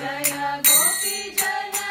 Jaya Gopi Jana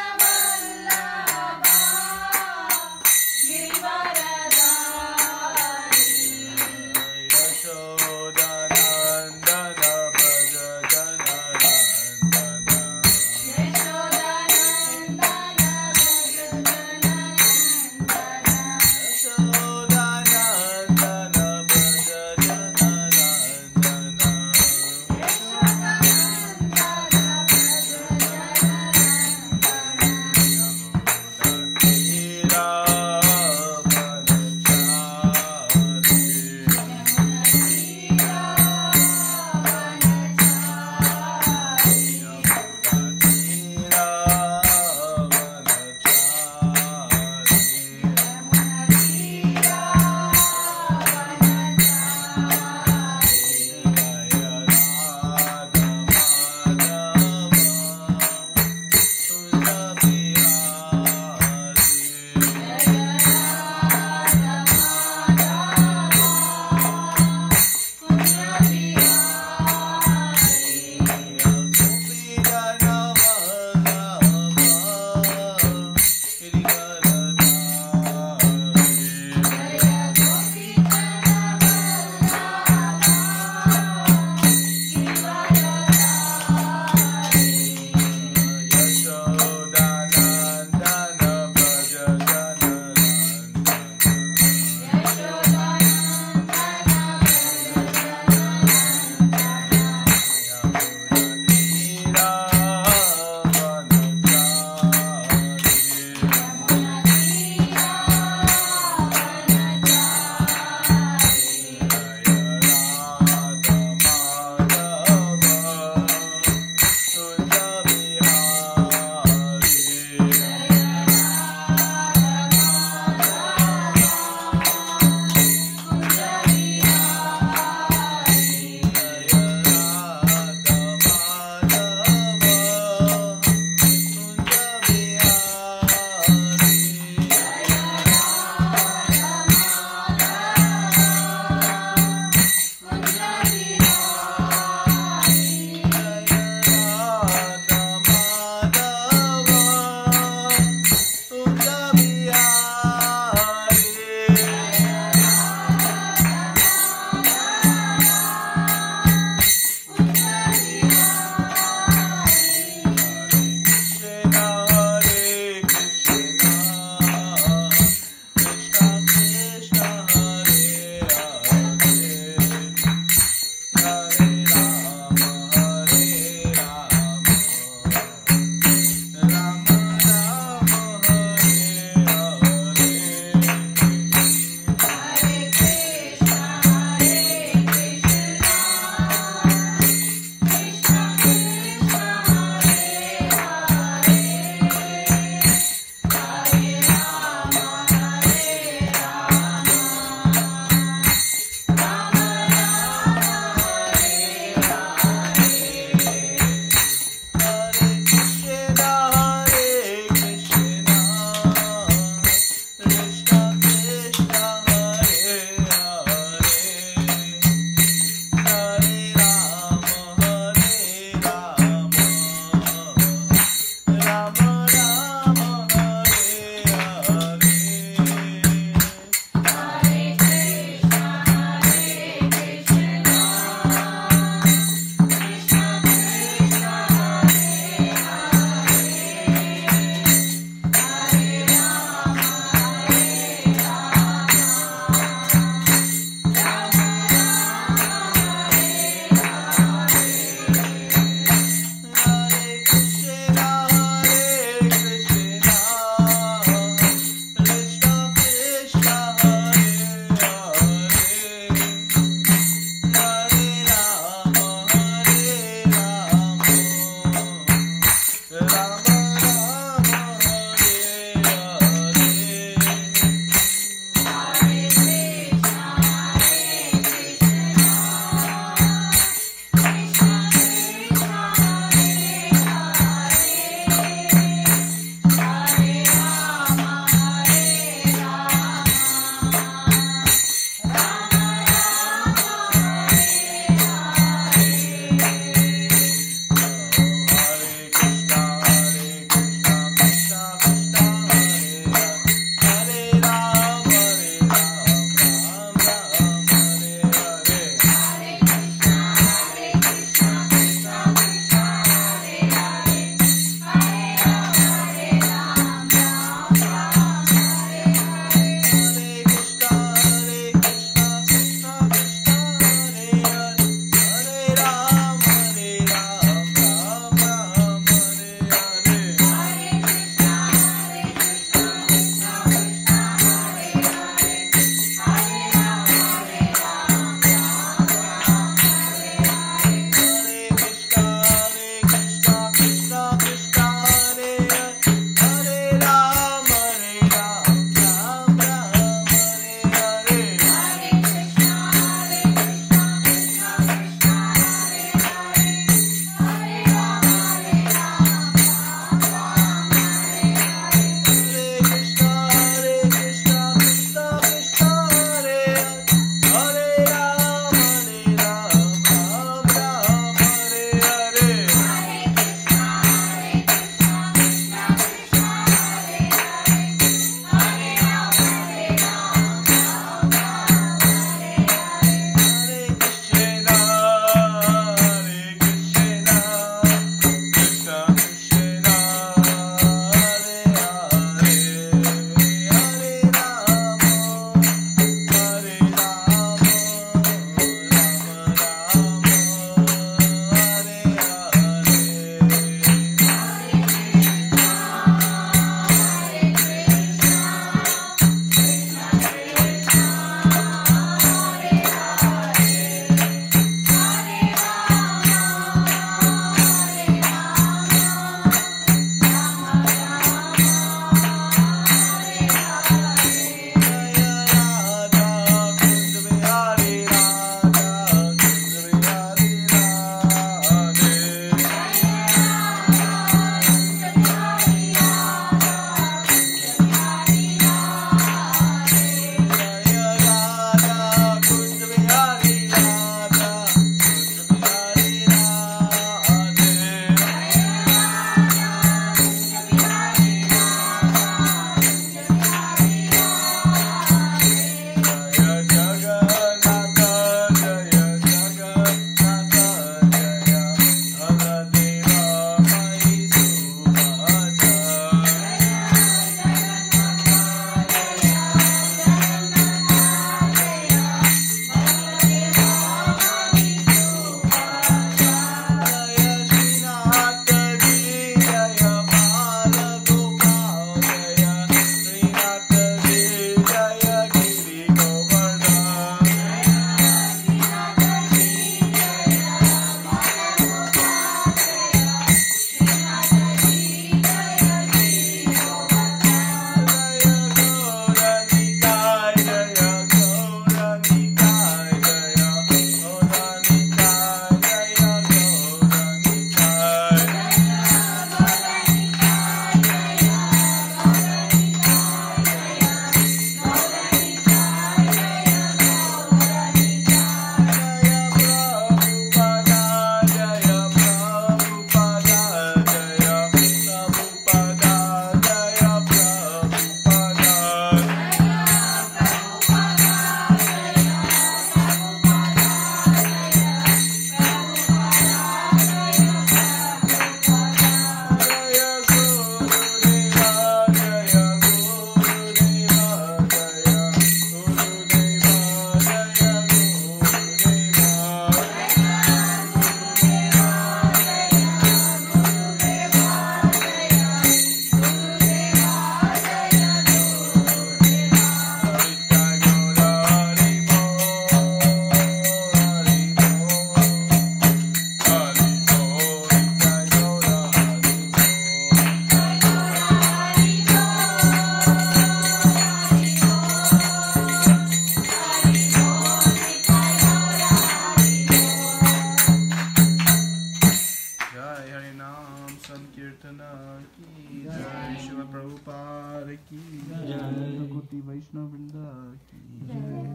Prabhupada ki jai, Koti Vaishnava Vrinda ki jai.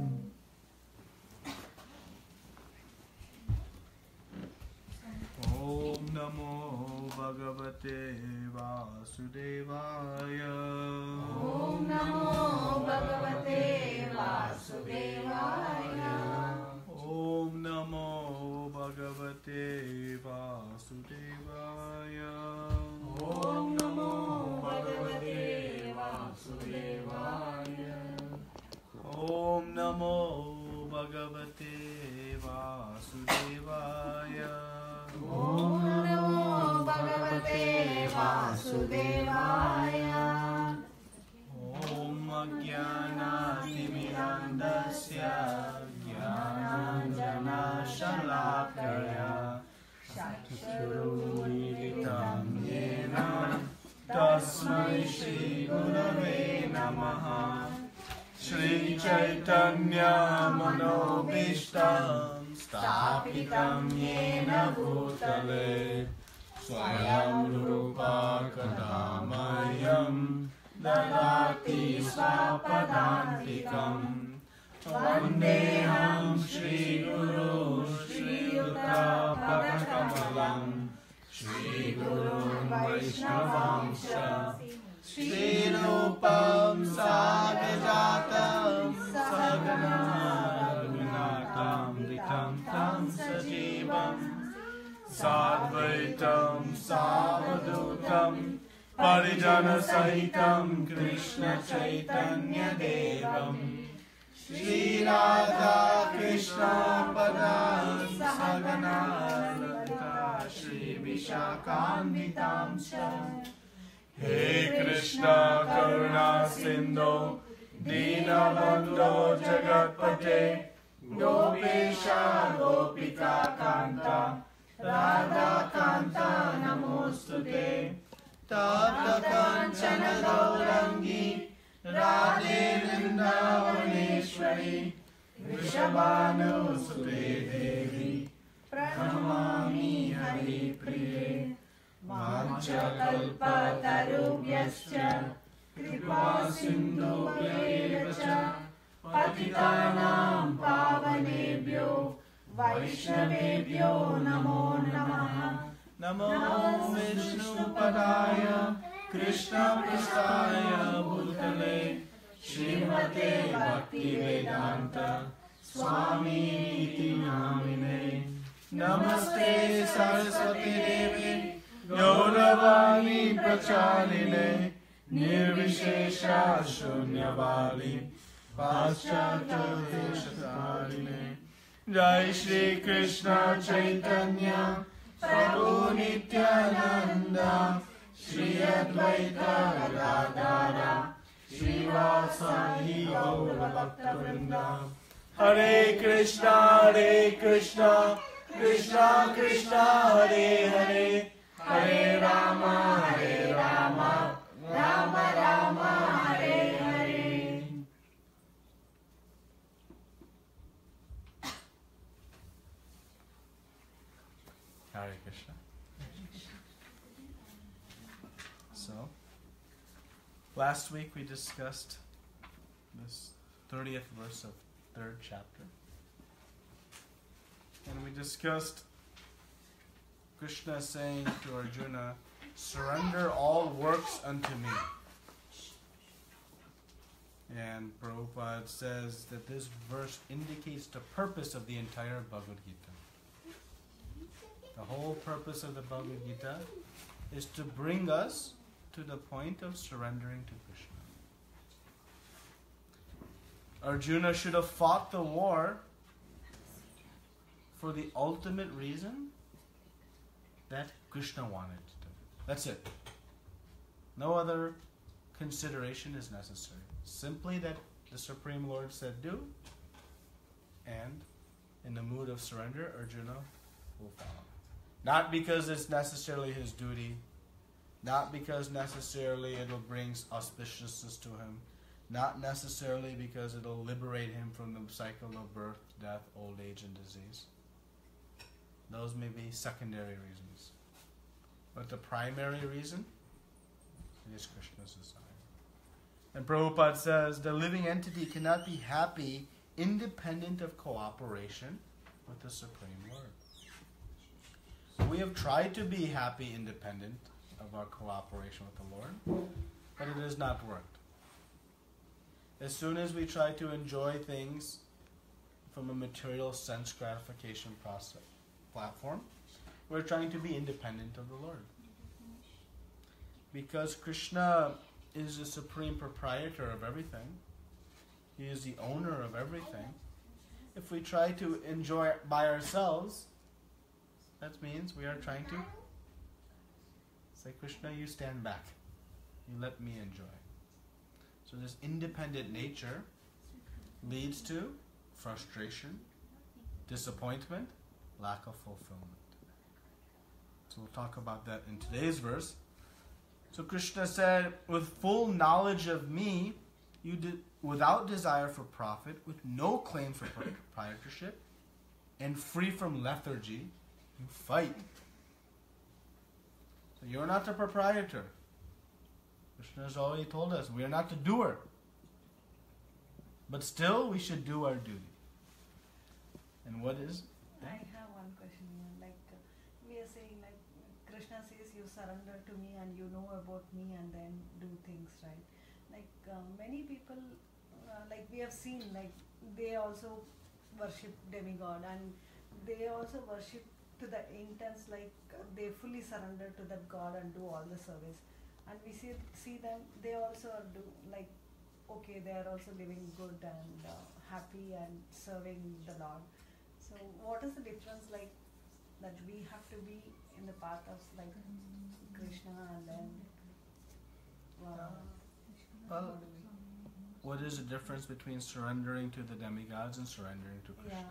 Om Namo Bhagavate Vasudevaya. Om Namo Bhagavate Vasudevaya. Om Namo Bhagavate Vasudevaya. Om Namo Bhagavate Vasudevaya. Om Namo Bhagavate Vasudevaya. Om Namo Bhagavate Vasudevaya. Om Ajnana-timirandasya Jnananjana Shalakaya Chakshurumiलितं yen Tasmai Shri Gurave Namaha. Shri Chaitanya Manobhishtam Stapitam Yena Bhutale Swayam Rupa Kadamayam Dadati Svapadantikam. Vandeham Shri Guru Shri Yuta Padakamalam Shri Guru Vaishnavangsha Shri Rupam Sagajatam Sagana Raghunatam Vitam Tam Sajivam Sadvaitam Savadutam Parijana Sahitam Kṛṣṇa Chaitanya Devam Shri Radha Kṛṣṇa Padam Sagana Lalita Shri Vishakhanvitam Cha. Hey Krishna Karuna Sindhu Dinabandho Jagatpate Gopesha Gopika Kanta Radha Kanta Namostute Tapta Kanchana Gaurangi Radhe Vrindavaneshwari Vrishabhanu Sute Devi Pranamami Hari Priye. Vanchakalpatarubhyascha kripa sindhubhya patitanam pavanebhyo vaishnavebhyo namo namaha. Namo Vishnupadaya Krishna Prasthaya Bhutale Srimate Bhaktivedanta Swami Iti Namine. Namaste Saraswati Devi Gauravani Prachaline Nirvishesha Shunyavali Paschata Deshatarine. Jai Shri Krishna Chaitanya Prabhu Nityananda Shri Advaita Gadadara Shri Vasani Gaura Bhakta-vrinda. Hare Krishna Krishna Krishna Hare Hare Hare Rama Rama Rama Hare Hare. Hare Krishna. So, last week we discussed this 30th verse of 3rd chapter. And we discussed Krishna saying to Arjuna, surrender all works unto me. And Prabhupada says that this verse indicates the purpose of the entire Bhagavad Gita. The whole purpose of the Bhagavad Gita is to bring us to the point of surrendering to Krishna. Arjuna should have fought the war for the ultimate reason that Krishna wanted to do. That's it. No other consideration is necessary. Simply that the Supreme Lord said do, and in the mood of surrender, Arjuna will follow. Not because it's necessarily his duty, not because necessarily it will bring auspiciousness to him, not necessarily because it will liberate him from the cycle of birth, death, old age, and disease. Those may be secondary reasons. But the primary reason It is Krishna's desire. And Prabhupada says the living entity cannot be happy independent of cooperation with the Supreme Lord. We have tried to be happy independent of our cooperation with the Lord, but it has not worked. As soon as we try to enjoy things from a material sense gratification platform, we're trying to be independent of the Lord. Because Kṛṣṇa is the supreme proprietor of everything. He is the owner of everything. If we try to enjoy it by ourselves, that means we are trying to say, Kṛṣṇa, you stand back. You let me enjoy. So this independent nature leads to frustration, disappointment, lack of fulfillment. So we'll talk about that in today's verse. So Kṛṣṇa said, with full knowledge of me, you did, without desire for profit, with no claim for proprietorship, and free from lethargy, you fight. So you're not the proprietor. Kṛṣṇa has already told us we are not the doer. But still, we should do our duty. And what is? I have one question. Like we are saying, like Kṛṣṇa says, you surrender to me and you know about me and then do things, right? Like many people, like we have seen, like they also worship demigod and they also worship to the intense, like they fully surrender to that God and do all the service. And we see them, they also do like, okay, they are also living good and happy and serving the Lord. So what is the difference, like that we have to be in the path of like Kṛṣṇa and then Well, what is the difference between surrendering to the demigods and surrendering to Kṛṣṇa? Yeah.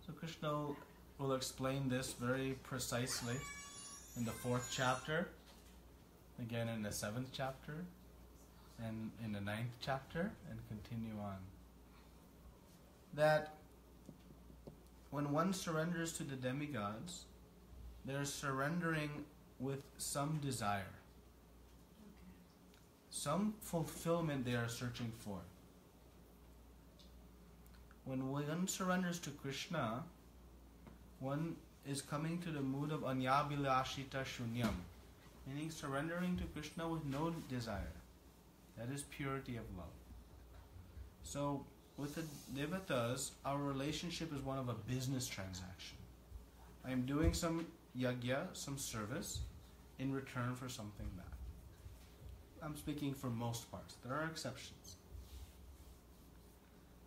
So Kṛṣṇa will explain this very precisely in the 4th chapter, again in the 7th chapter, and in the 9th chapter, and continue on. That when one surrenders to the demigods, they're surrendering with some desire. Some fulfillment they are searching for. When one surrenders to Kṛṣṇa, one is coming to the mood of anyabhilashita shunyam, meaning surrendering to Kṛṣṇa with no desire. That is purity of love. So, with the devatas, our relationship is one of a business transaction. I am doing some yajna, some service, in return for something back. I'm speaking for most parts. There are exceptions.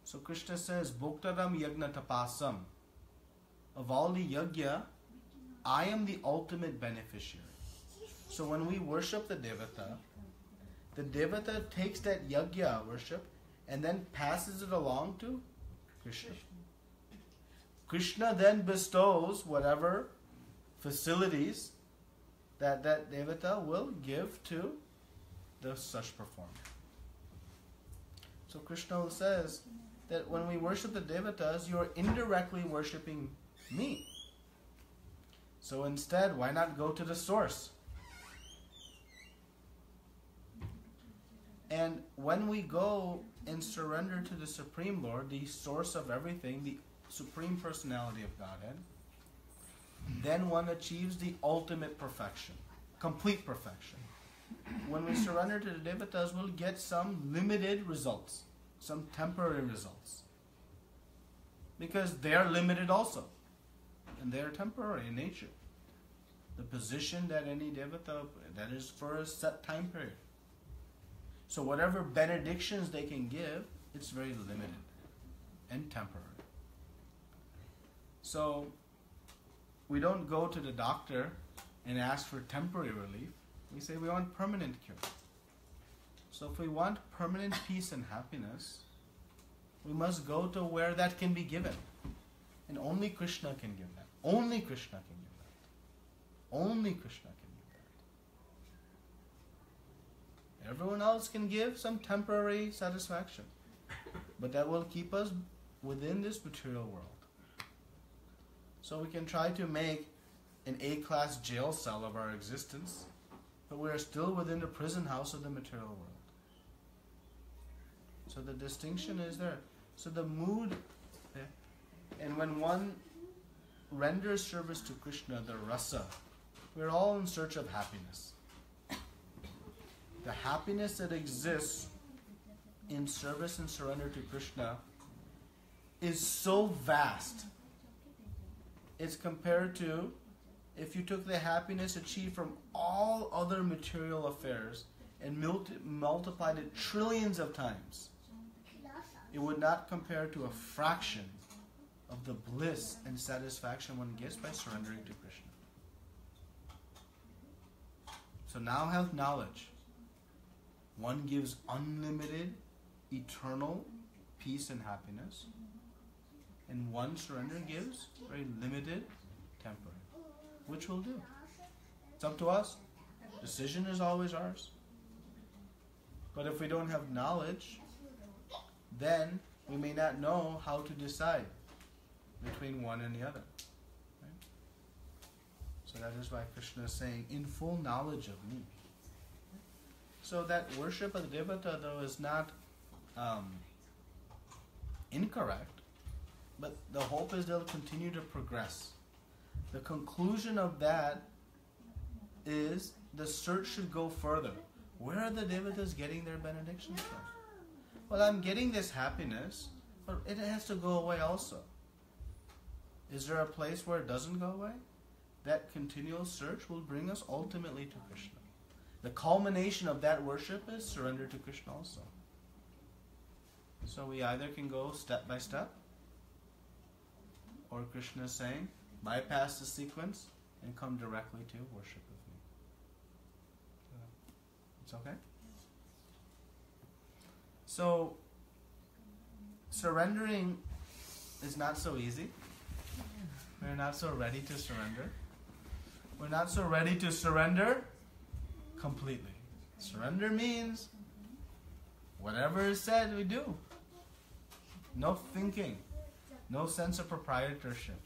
So Kṛṣṇa says, Bhoktadam yajna tapasam. Of all the yajna, I am the ultimate beneficiary. So when we worship the devata takes that yajna worship and then passes it along to Kṛṣṇa. Kṛṣṇa then bestows whatever facilities that devata will give to the such performer. So Kṛṣṇa says that when we worship the devatas, you are indirectly worshipping me. So instead, why not go to the source? And when we go and surrender to the Supreme Lord, the source of everything, the Supreme Personality of Godhead, then one achieves the ultimate perfection, complete perfection. When we surrender to the devatas, we'll get some limited results, some temporary results. Because they are limited also. And they are temporary in nature. The position that any devata, that is for a set time period. So whatever benedictions they can give, it's very limited and temporary. So we don't go to the doctor and ask for temporary relief. We say we want permanent cure. So if we want permanent peace and happiness, we must go to where that can be given. And only Kṛṣṇa can give that. Only Kṛṣṇa can give that. Only Kṛṣṇa can give that. Everyone else can give some temporary satisfaction. But that will keep us within this material world. So we can try to make an A-class jail cell of our existence but we are still within the prison house of the material world. So the distinction is there. So the mood, and when one renders service to Kṛṣṇa, the rasa, we're all in search of happiness. The happiness that exists in service and surrender to Kṛṣṇa is so vast. It's compared to if you took the happiness achieved from all other material affairs and multiplied it trillions of times. It would not compare to a fraction of the bliss and satisfaction one gets by surrendering to Kṛṣṇa. So now have knowledge. One gives unlimited, eternal peace and happiness, and one surrender gives very limited, temporary. Which will do? It's up to us. Decision is always ours. But if we don't have knowledge, then we may not know how to decide between one and the other. Right? So that is why Kṛṣṇa is saying, in full knowledge of me. So that worship of the devata, though, is not incorrect, but the hope is they'll continue to progress. The conclusion of that is the search should go further. Where are the devatas getting their benedictions from? Well, I'm getting this happiness, but it has to go away also. Is there a place where it doesn't go away? That continual search will bring us ultimately to Kṛṣṇa. The culmination of that worship is surrender to Kṛṣṇa also. So we either can go step by step, or Kṛṣṇa is saying, bypass the sequence and come directly to worship with me. It's okay? So, surrendering is not so easy. We're not so ready to surrender. We're not so ready to surrender completely. Surrender means whatever is said, we do. No thinking. No sense of proprietorship.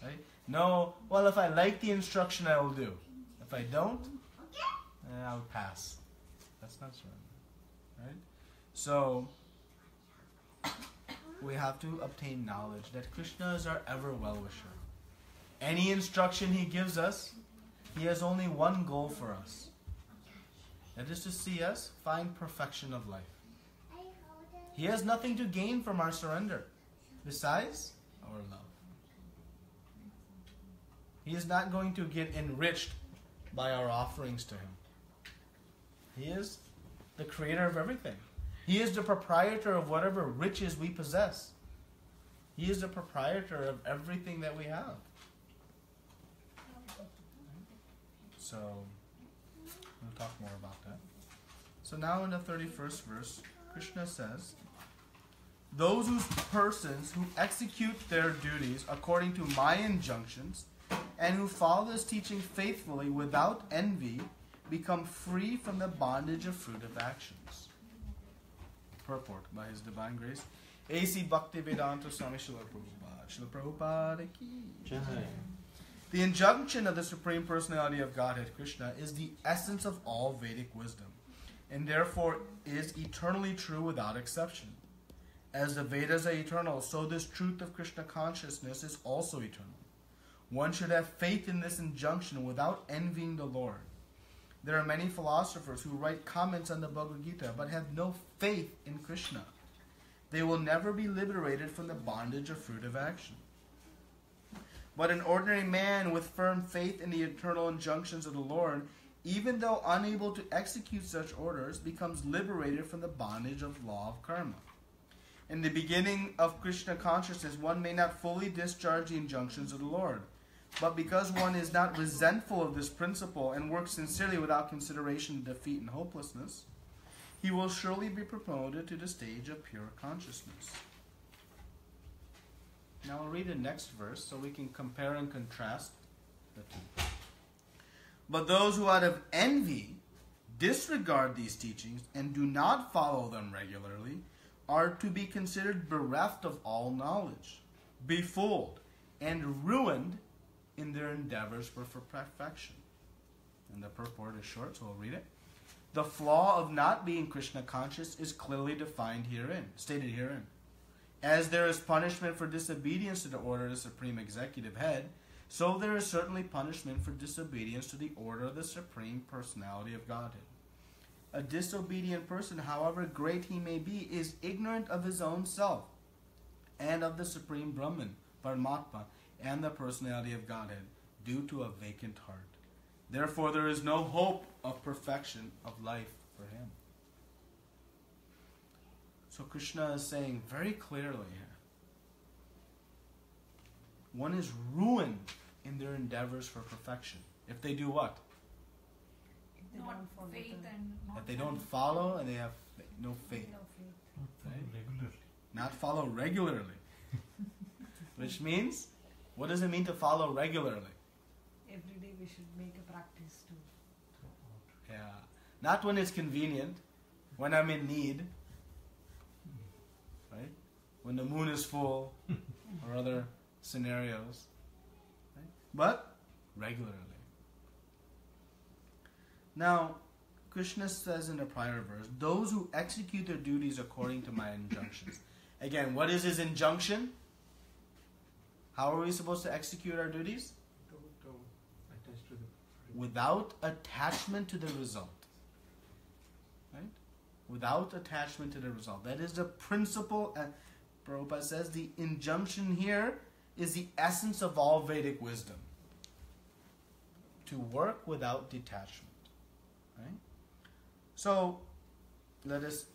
Right? No, well, if I like the instruction, I will do. If I don't, I'll pass. That's not surrender. Right? So, we have to obtain knowledge that Kṛṣṇa is our ever well-wisher. Any instruction He gives us, He has only one goal for us. That is to see us find perfection of life. He has nothing to gain from our surrender besides our love. He is not going to get enriched by our offerings to Him. He is the creator of everything. He is the proprietor of whatever riches we possess. He is the proprietor of everything that we have. So, we'll talk more about that. So now in the 31st verse, Kṛṣṇa says, those persons who execute their duties according to my injunctions and who follow this teaching faithfully without envy become free from the bondage of fruitive actions. Purport by His Divine Grace. A.C. Bhaktivedanta Swami Srila Prabhupada. Srila Prabhupada ki Jai. The injunction of the Supreme Personality of Godhead, Kṛṣṇa, is the essence of all Vedic wisdom, and therefore is eternally true without exception. As the Vedas are eternal, so this truth of Kṛṣṇa consciousness is also eternal. One should have faith in this injunction without envying the Lord. There are many philosophers who write comments on the Bhagavad-gītā but have no faith in Kṛṣṇa. They will never be liberated from the bondage of fruitive action. But an ordinary man with firm faith in the eternal injunctions of the Lord, even though unable to execute such orders, becomes liberated from the bondage of law of karma. In the beginning of Kṛṣṇa consciousness, one may not fully discharge the injunctions of the Lord. But because one is not resentful of this principle and works sincerely without consideration of defeat and hopelessness, he will surely be promoted to the stage of pure consciousness. Now I'll read the next verse so we can compare and contrast the two. But those who out of envy disregard these teachings and do not follow them regularly are to be considered bereft of all knowledge, befooled, and ruined in their endeavors for perfection. And the purport is short, so we'll read it. The flaw of not being Krishna conscious is clearly defined herein, stated herein. As there is punishment for disobedience to the order of the Supreme Executive Head, so there is certainly punishment for disobedience to the order of the Supreme Personality of Godhead. A disobedient person, however great he may be, is ignorant of his own self and of the Supreme Brahman, Paramatma, and the Personality of Godhead, due to a vacant heart. Therefore, there is no hope of perfection of life for him. So Krishna is saying very clearly here, one is ruined in their endeavors for perfection. If they do what? If they Not don't follow faith the- and not If they don't follow and they have no faith. No faith. Right? Regularly. Not follow regularly. Which means, what does it mean to follow regularly? Every day we should make a practice to. Yeah. Not when it's convenient, when I'm in need, right? When the moon is full, or other scenarios. Right? But regularly. Now, Krishna says in the prior verse, those who execute their duties according to my injunctions. Again, what is his injunction? How are we supposed to execute our duties? Don't attach to the... Without attachment to the result. Right? Without attachment to the result. That is the principle, and Prabhupada says the injunction here is the essence of all Vedic wisdom. To work without detachment. Right? So, let us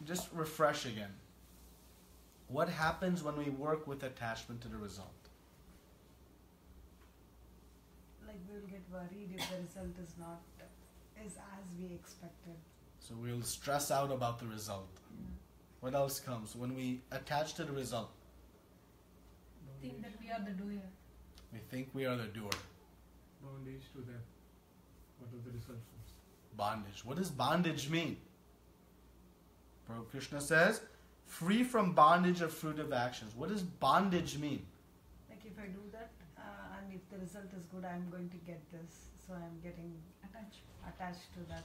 just refresh again. What happens when we work with attachment to the result? Like we will get worried if the result is not as we expected. So we'll stress out about the result. What else comes when we attach to the result? think that we are the doer. We think we are the doer. Bondage to them. What are the results? Bondage. What does bondage mean? Krishna says, free from bondage of fruitive actions. What does bondage mean? Like if I do that and if the result is good, I'm going to get this. So I'm getting attached to that.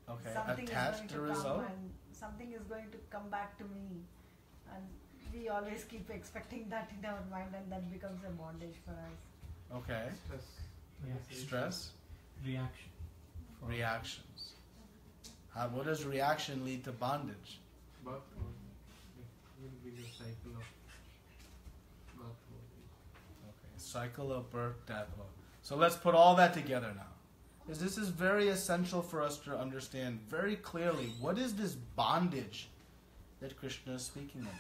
Okay, Something attached is to going to result. come and something is going to come back to me. And we always keep expecting that in our mind, and that becomes a bondage for us. Okay. Stress. Reaction. Stress. Reaction. Reactions. What does reaction lead to bondage? Birth will be the cycle of birth. Okay. Cycle of birth, death. So let's put all that together now. Because this is very essential for us to understand very clearly what is this bondage that Krishna is speaking about.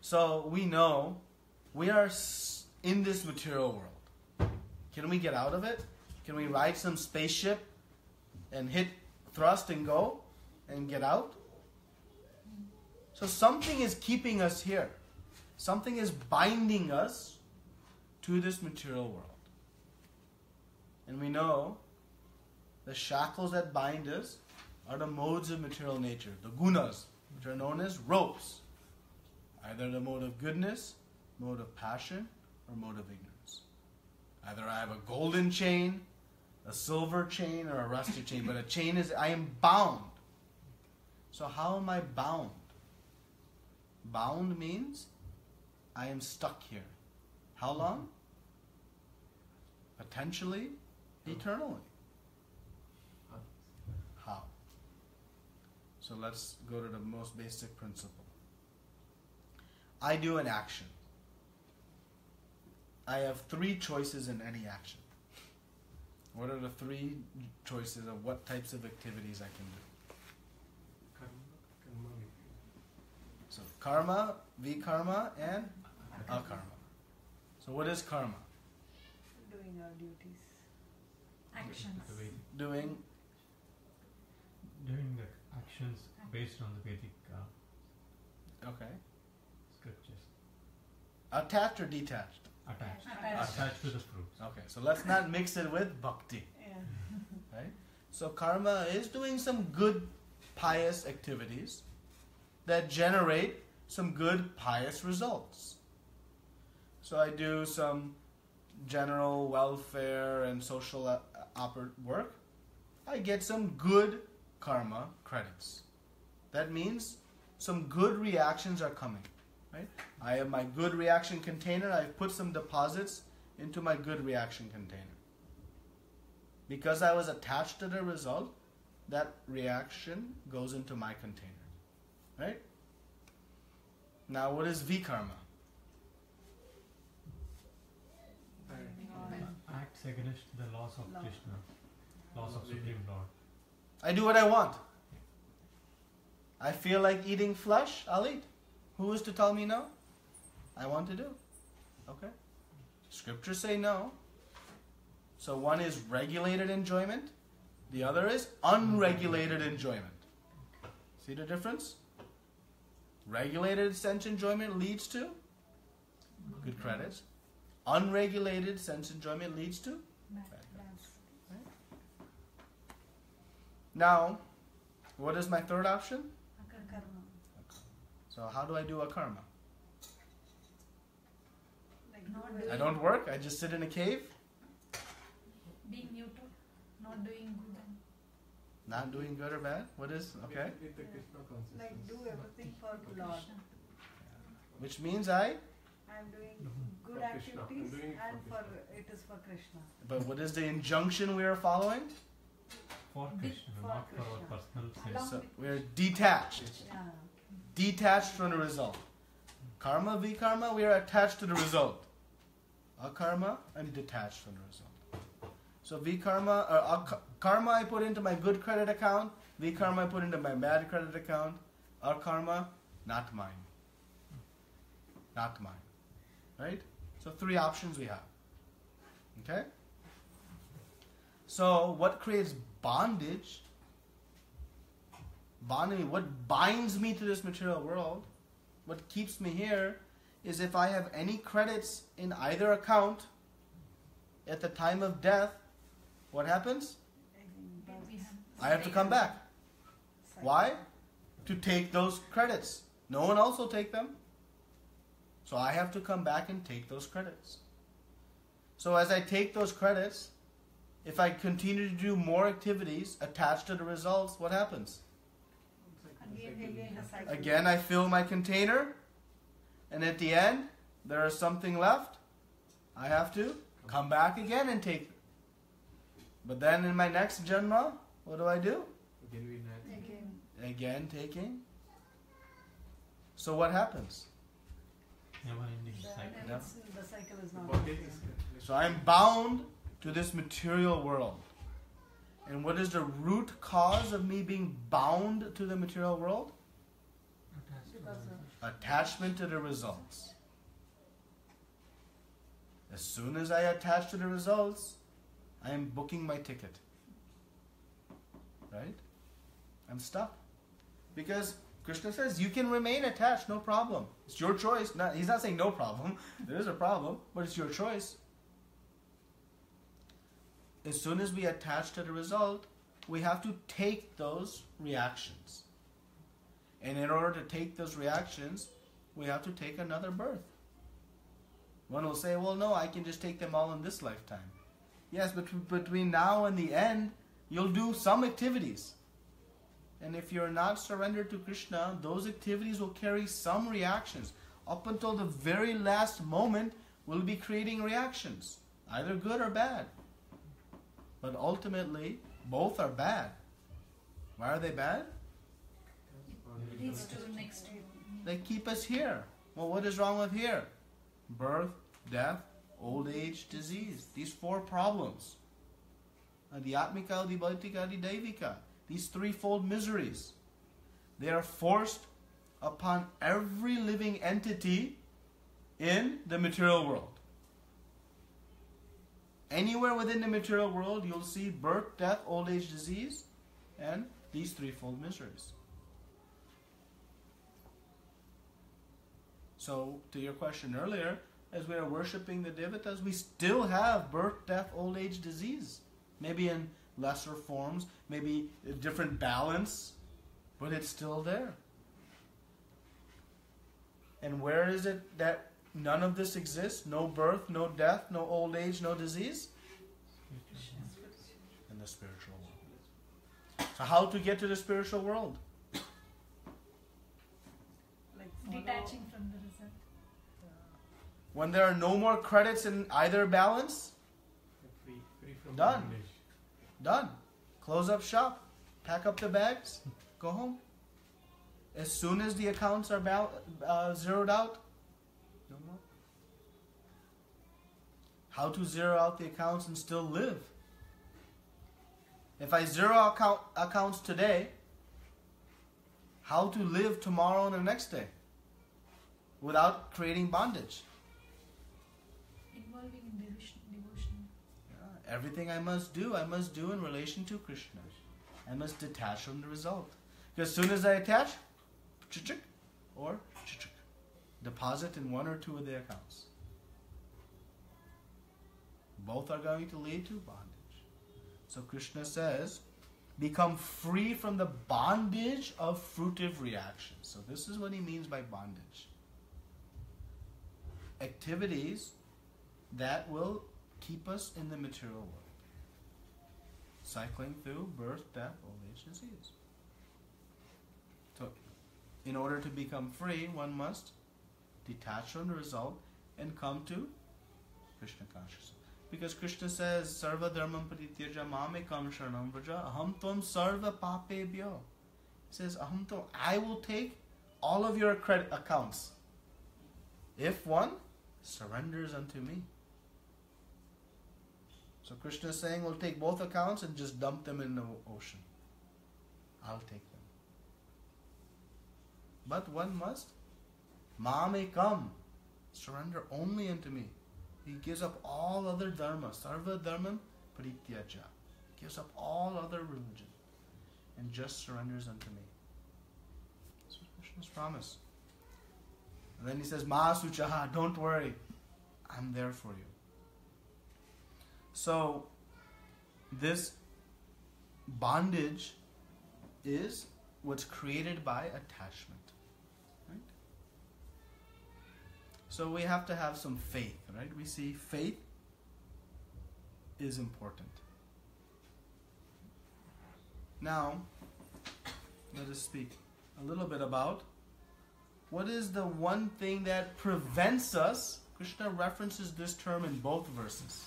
So we know we are in this material world. Can we get out of it? Can we ride some spaceship and hit thrust and go and get out? So something is keeping us here. Something is binding us to this material world. And we know the shackles that bind us are the modes of material nature, the gunas, which are known as ropes. Either the mode of goodness, mode of passion, or mode of ignorance. Either I have a golden chain, a silver chain, or a rusty chain, but a chain is, I am bound. So how am I bound? Bound means I am stuck here. How long? Potentially, eternally. How? So let's go to the most basic principle. I do an action. I have 3 choices in any action. What are the 3 choices of what types of activities I can do? Karma. So karma, vikarma, and akarma. So what is karma? Doing our duties. Actions. Doing Doing the actions based on the Vedic okay. scriptures. Attached or detached? Attached. Attached. Attached to the fruits. Okay, so let's not mix it with bhakti. Yeah. Right? So karma is doing some good pious activities that generate some good pious results. So I do some general welfare and social work, I get some good karma credits. That means some good reactions are coming. Right? I have my good reaction container. I've put some deposits into my good reaction container. Because I was attached to the result, that reaction goes into my container. Right? Now, what is V-karma? Acts against the laws of Kṛṣṇa, laws of Supreme Lord. I do what I want. I feel like eating flesh, I'll eat. Who is to tell me no? I want to do. Okay? Scriptures say no. So one is regulated enjoyment, the other is unregulated enjoyment. See the difference? Regulated sense enjoyment leads to good credits. Unregulated sense enjoyment leads to bad credits. Right? Now, what is my third option? Karma. So how do I do a karma? Like Not do doing- I don't work, I just sit in a cave, Being neutral, not doing good and not doing good or bad. What is? Okay. With the Krishna consciousness. like do everything for Lord. Krishna. Which means I'm doing good For Krishna. I'm activities doing it and for for it is for Krishna. but what is the injunction we are following? For Big Kṛṣṇa, for not for our Kṛṣṇa. personal Along sense. So with we're detached. Yeah. Detached from the result. Karma, V-karma, we are attached to the result. Akarma, I'm detached from the result. So V-karma, karma I put into my good credit account, V-karma I put into my bad credit account, Akarma, not mine. Not mine. Right? So three options we have. Okay? So what creates bondage? Bonding, what binds me to this material world, what keeps me here, is if I have any credits in either account at the time of death, what happens? we have I have to come back. Why? To take those credits. No one else will take them. So I have to come back and take those credits. So as I take those credits, if I continue to do more activities attached to the results, what happens? Again, the cycle. Again, I fill my container, and at the end, there is something left. I have to come back again and take it. But then in my next janma, what do I do? Again we net. Again taking. So what happens? Never-ending The, cycle. Yeah. the cycle is not. Bondage is So I'm bound to this material world. And what is the root cause of me being bound to the material world? Because of Attachment to the results. As soon as I attach to the results, I am booking my ticket. Right? I'm stuck. Because Krishna says you can remain attached, no problem. It's your choice. He's not saying no problem. There is a problem, but it's your choice. As soon as we attach to the result, we have to take those reactions. And in order to take those reactions, we have to take another birth. One will say, well, no, I can just take them all in this lifetime. Yes, but between now and the end, you'll do some activities. And if you're not surrendered to Kṛṣṇa, those activities will carry some reactions. Up until the very last moment, we'll be creating reactions, either good or bad. But ultimately, both are bad. Why are they bad? leads to the next. They keep us here. Well, what is wrong with here? Birth, death, old age, disease. These four problems. Adhyatmika, adhibhautika, adhidaivika. These threefold miseries. They are forced upon every living entity in the material world. Anywhere within the material world, you'll see birth, death, old age, disease, and these threefold miseries. So, to your question earlier, as we are worshipping the devatas, we still have birth, death, old age, disease. Maybe in lesser forms, maybe a different balance, but it's still there. And where is it that none of this exists? No birth, no death, no old age, no disease? In the spiritual world. So how to get to the spiritual world? Like Detaching from the result. When there are no more credits in either balance, Free from Done. bondage. done. Close up shop, pack up the bags, go home. As soon as the accounts are zeroed out, no more. How to zero out the accounts and still live? If I zero accounts today, how to live tomorrow and the next day without creating bondage? Involving in devotion. Yeah, everything I must do in relation to Kṛṣṇa. I must detach from the result. Because as soon as I attach, chichik or chichik, deposit in one or two of the accounts. Both are going to lead to bondage. So Kṛṣṇa says, become free from the bondage of fruitive reactions. So this is what he means by bondage. Activities that will keep us in the material world. Cycling through birth, death, old age, disease. So, in order to become free, one must detach from the result and come to Kṛṣṇa consciousness. Because Kṛṣṇa says, Sarva dharmam parityaja mamekam sharanam vraja aham tvam sarva papebhyo. He says, aham tvam, I will take all of your credit accounts if one surrenders unto me. So Kṛṣṇa is saying, we'll take both accounts and just dump them in the ocean. I'll take them. But one must mamekam, surrender only unto me. He gives up all other dharma, sarva dharmam parityaja. He gives up all other religion and just surrenders unto me. This is Krishna's promise. And then he says, Ma suchaha, don't worry, I'm there for you. So, this bondage is what's created by attachment. Right? So we have to have some faith, right? We see faith is important. Now, let us speak a little bit about what is the one thing that prevents us. Kṛṣṇa references this term in both verses.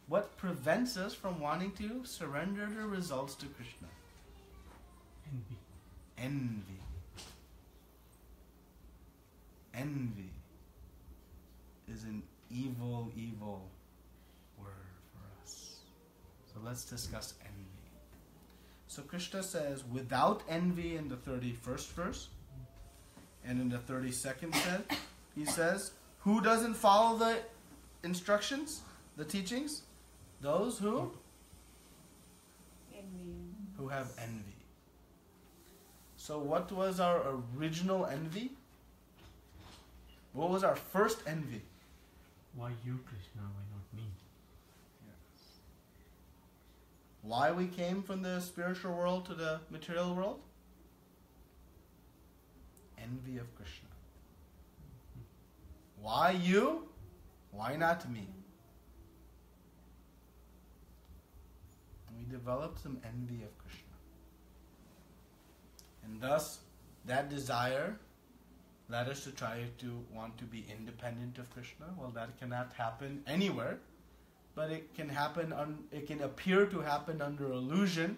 What prevents us from wanting to surrender the results to Kṛṣṇa? Envy. Envy is an evil, evil word for us. So let's discuss envy. So Kṛṣṇa says, without envy in the 31st verse, and in the 32nd set, he says, who doesn't follow the instructions, the teachings? Those who? envy. Who have envy. So what was our original envy? What was our first envy? Why you, Kṛṣṇa? Why not me? Why we came from the spiritual world to the material world? Envy of Kṛṣṇa. Why you? Why not me? And we developed some envy of Kṛṣṇa. And thus, that desire led us to try to want to be independent of Kṛṣṇa. Well, that cannot happen anywhere, but it can happen. It can appear to happen under illusion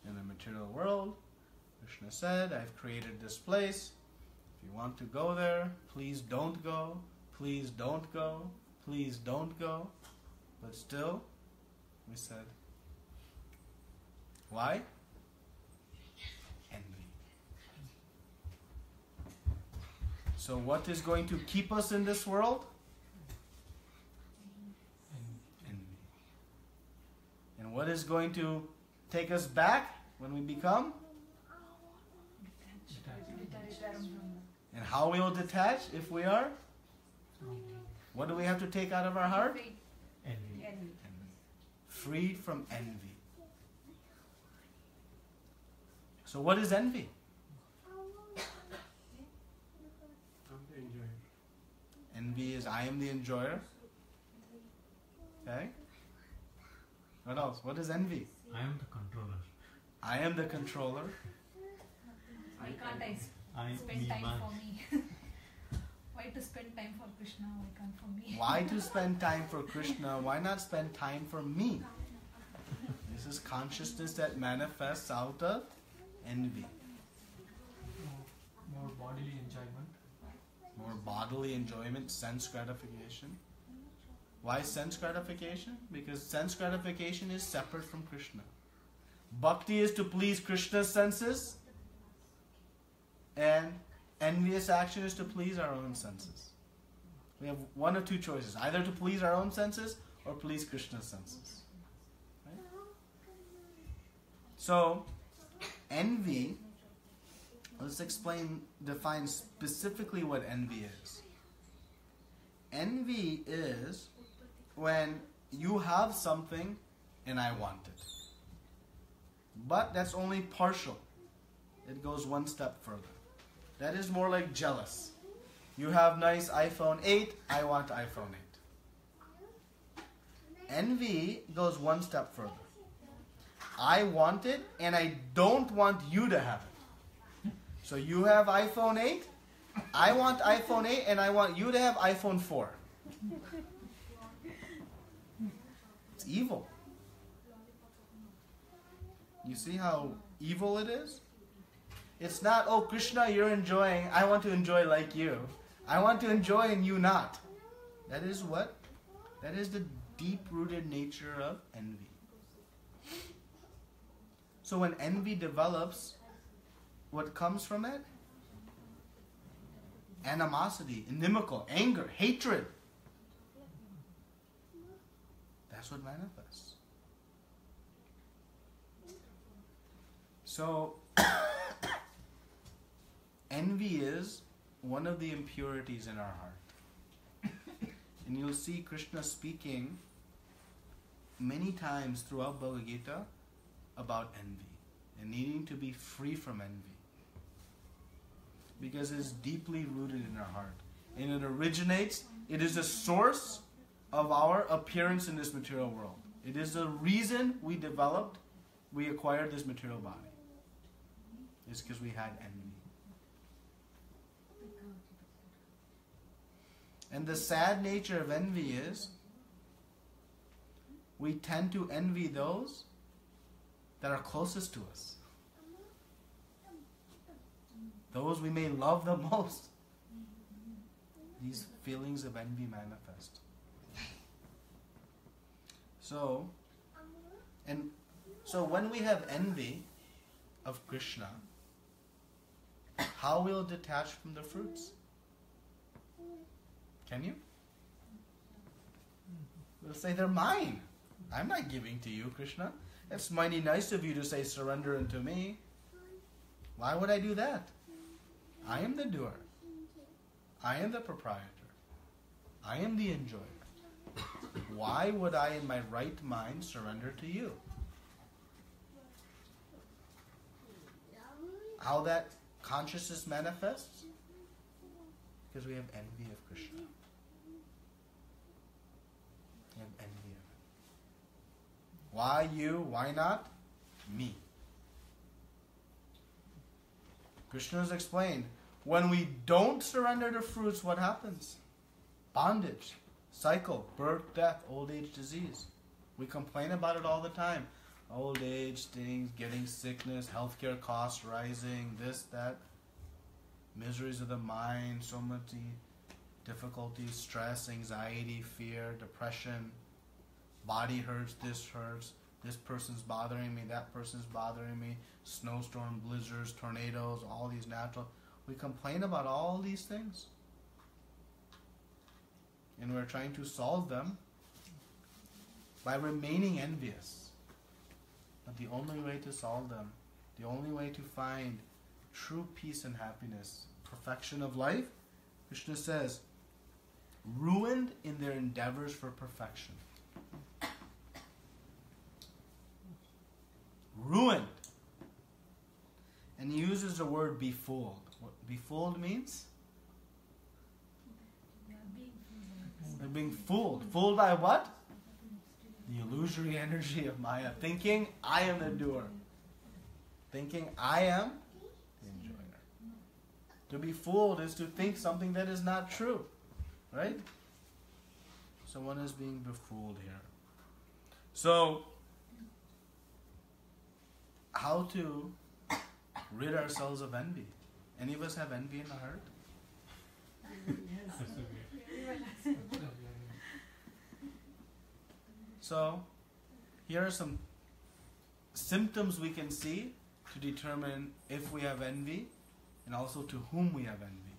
in the material world. Kṛṣṇa said, "I've created this place. If you want to go there, please don't go. Please don't go. Please don't go." But still, we said, why? Envy. So what is going to keep us in this world? Envy. And what is going to take us back when we become? And how we will detach if we are? What do we have to take out of our heart? Envy. Envy. Freed from envy. So what is envy? Not enjoy. Because I am the enjoyer. Okay? What else? What is envy? I am the controller. I am the controller. Why can't I I spend me time man. for me? Why to spend time for Krishna? Why can't for me? Why to spend time for Krishna? Why not spend time for me? This is consciousness that manifests out of envy. More bodily enjoyment. More bodily enjoyment, sense gratification. Why sense gratification? Because sense gratification is separate from Krishna. Bhakti is to please Krishna's senses, and envious action is to please our own senses. We have one or two choices, either to please our own senses or please Krishna's senses. Right? So, envy, let's define specifically what envy is. Envy is when you have something and I want it. But that's only partial. It goes one step further. That is more like jealous. You have nice iPhone 8, I want iPhone 8. Envy goes one step further. I want it and I don't want you to have it. So you have iPhone 8, I want iPhone 8 and I want you to have iPhone 4. It's evil. You see how evil it is? It's not, oh Krishna, you're enjoying, I want to enjoy like you. I want to enjoy and you not. That is what? That is the deep-rooted nature of envy. So when envy develops, what comes from it? Animosity, inimical, anger, hatred. That's what manifests. So, envy is one of the impurities in our heart. And you'll see Kṛṣṇa speaking many times throughout Bhagavad Gita about envy and needing to be free from envy. Because it is deeply rooted in our heart. And it originates, it is the source of our appearance in this material world. It is the reason we acquired this material body. It's because we had envy. And the sad nature of envy is we tend to envy those that are closest to us. Those we may love the most. These feelings of envy manifest. So when we have envy of Kṛṣṇa, how will it detach from the fruits? Can you? We'll say they're mine. I'm not giving to you, Kṛṣṇa. It's mighty nice of you to say surrender unto me. Why would I do that? I am the doer. I am the proprietor. I am the enjoyer. Why would I in my right mind surrender to you? How that consciousness manifests? Because we have envy of Kṛṣṇa. We have envy of it. Why you? Why not me? Kṛṣṇa has explained, when we don't surrender to fruits, what happens? Bondage, cycle, birth, death, old age, disease. We complain about it all the time. Old age, things, getting sickness, healthcare costs rising, this, that. Miseries of the mind, so much difficulties, stress, anxiety, fear, depression. Body hurts, this person's bothering me, that person's bothering me. Snowstorm, blizzards, tornadoes, all these natural. We complain about all these things. And we're trying to solve them by remaining envious. But the only way to solve them, the only way to find true peace and happiness, perfection of life, Kṛṣṇa says, ruined in their endeavors for perfection. Ruined. And he uses the word befooled. What befooled means? They are being fooled. being fooled. Fooled by what? The illusory energy of Maya. Thinking I am the doer. Thinking I am the enjoyer. To be fooled is to think something that is not true. Right? So one is being befooled here. So, how to rid ourselves of envy? Any of us have envy in the heart? So, here are some symptoms we can see to determine if we have envy and also to whom we have envy.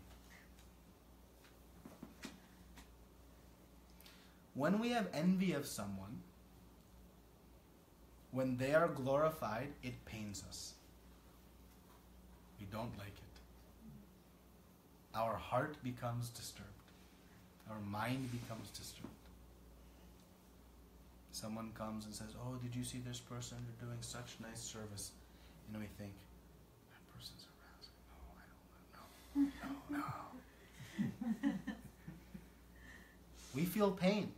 When we have envy of someone, when they are glorified, it pains us. We don't like it. Our heart becomes disturbed. Our mind becomes disturbed. Someone comes and says, oh, did you see this person? They're doing such nice service. And we think, that person's arousing. No, I don't know. No. We feel pain.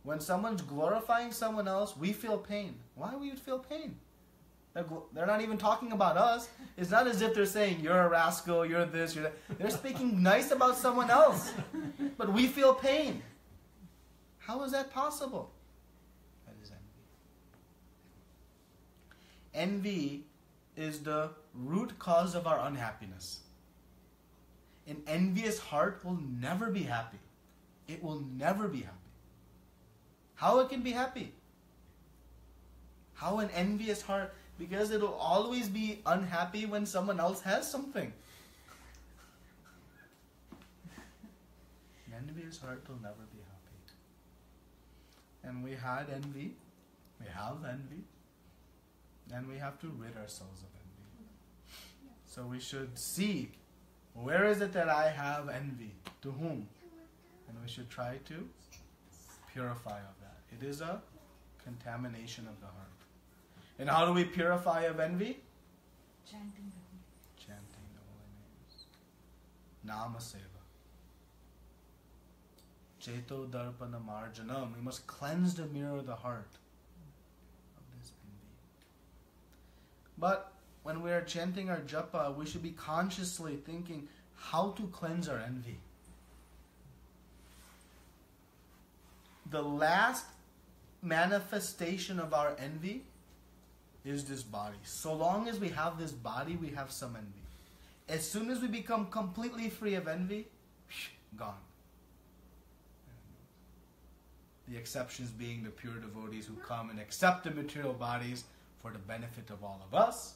When someone's glorifying someone else, we feel pain. Why would you feel pain? They're not even talking about us. It's not as if they're saying, you're a rascal, you're this, you're that. They're speaking nice about someone else. But we feel pain. How is that possible? That is envy. Envy is the root cause of our unhappiness. An envious heart will never be happy. It will never be happy. How it can be happy? How an envious heart? Because it will always be unhappy when someone else has something. An envious heart will never be happy. And we had envy, we have envy, and we have to rid ourselves of envy. So we should see, where is it that I have envy? To whom? And we should try to purify of that. It is a contamination of the heart. And how do we purify of envy? Chanting. Chanting the holy names. Nama seva. Cheto darpana marjanam. We must cleanse the mirror of the heart of this envy. But when we are chanting our japa, we should be consciously thinking how to cleanse our envy. The last manifestation of our envy is this body. So long as we have this body, we have some envy. As soon as we become completely free of envy, gone. The exceptions being the pure devotees who come and accept the material bodies for the benefit of all of us,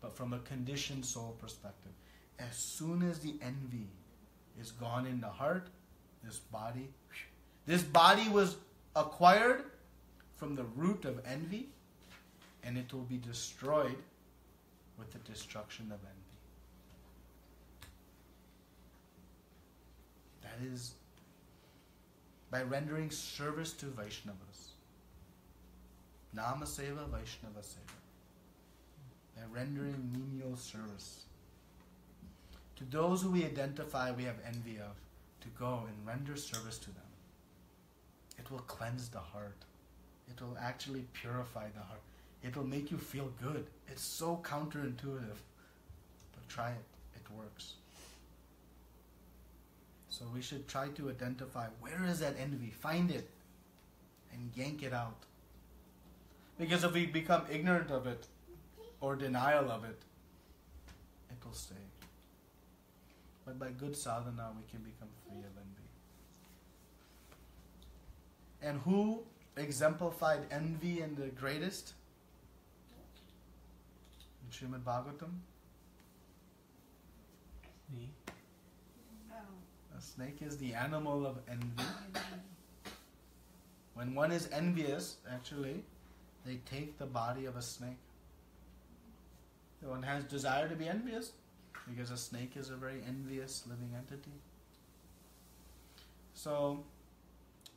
but from a conditioned soul perspective. As soon as the envy is gone in the heart, this body was acquired from the root of envy, and it will be destroyed with the destruction of envy. That is by rendering service to Vaishnavas. Nama seva, Vaishnava seva. By rendering menial service to those who we identify we have envy of, to go and render service to them. It will cleanse the heart. It will actually purify the heart. It will make you feel good. It's so counterintuitive. But try it. It works. So we should try to identify where is that envy. Find it and yank it out. Because if we become ignorant of it or denial of it, it will stay. But by good sadhana, we can become free of envy. And who exemplified envy in the greatest? In Srimad Bhagavatam? Me. A snake is the animal of envy. When one is envious, actually, they take the body of a snake. One has desire to be envious because a snake is a very envious living entity. So,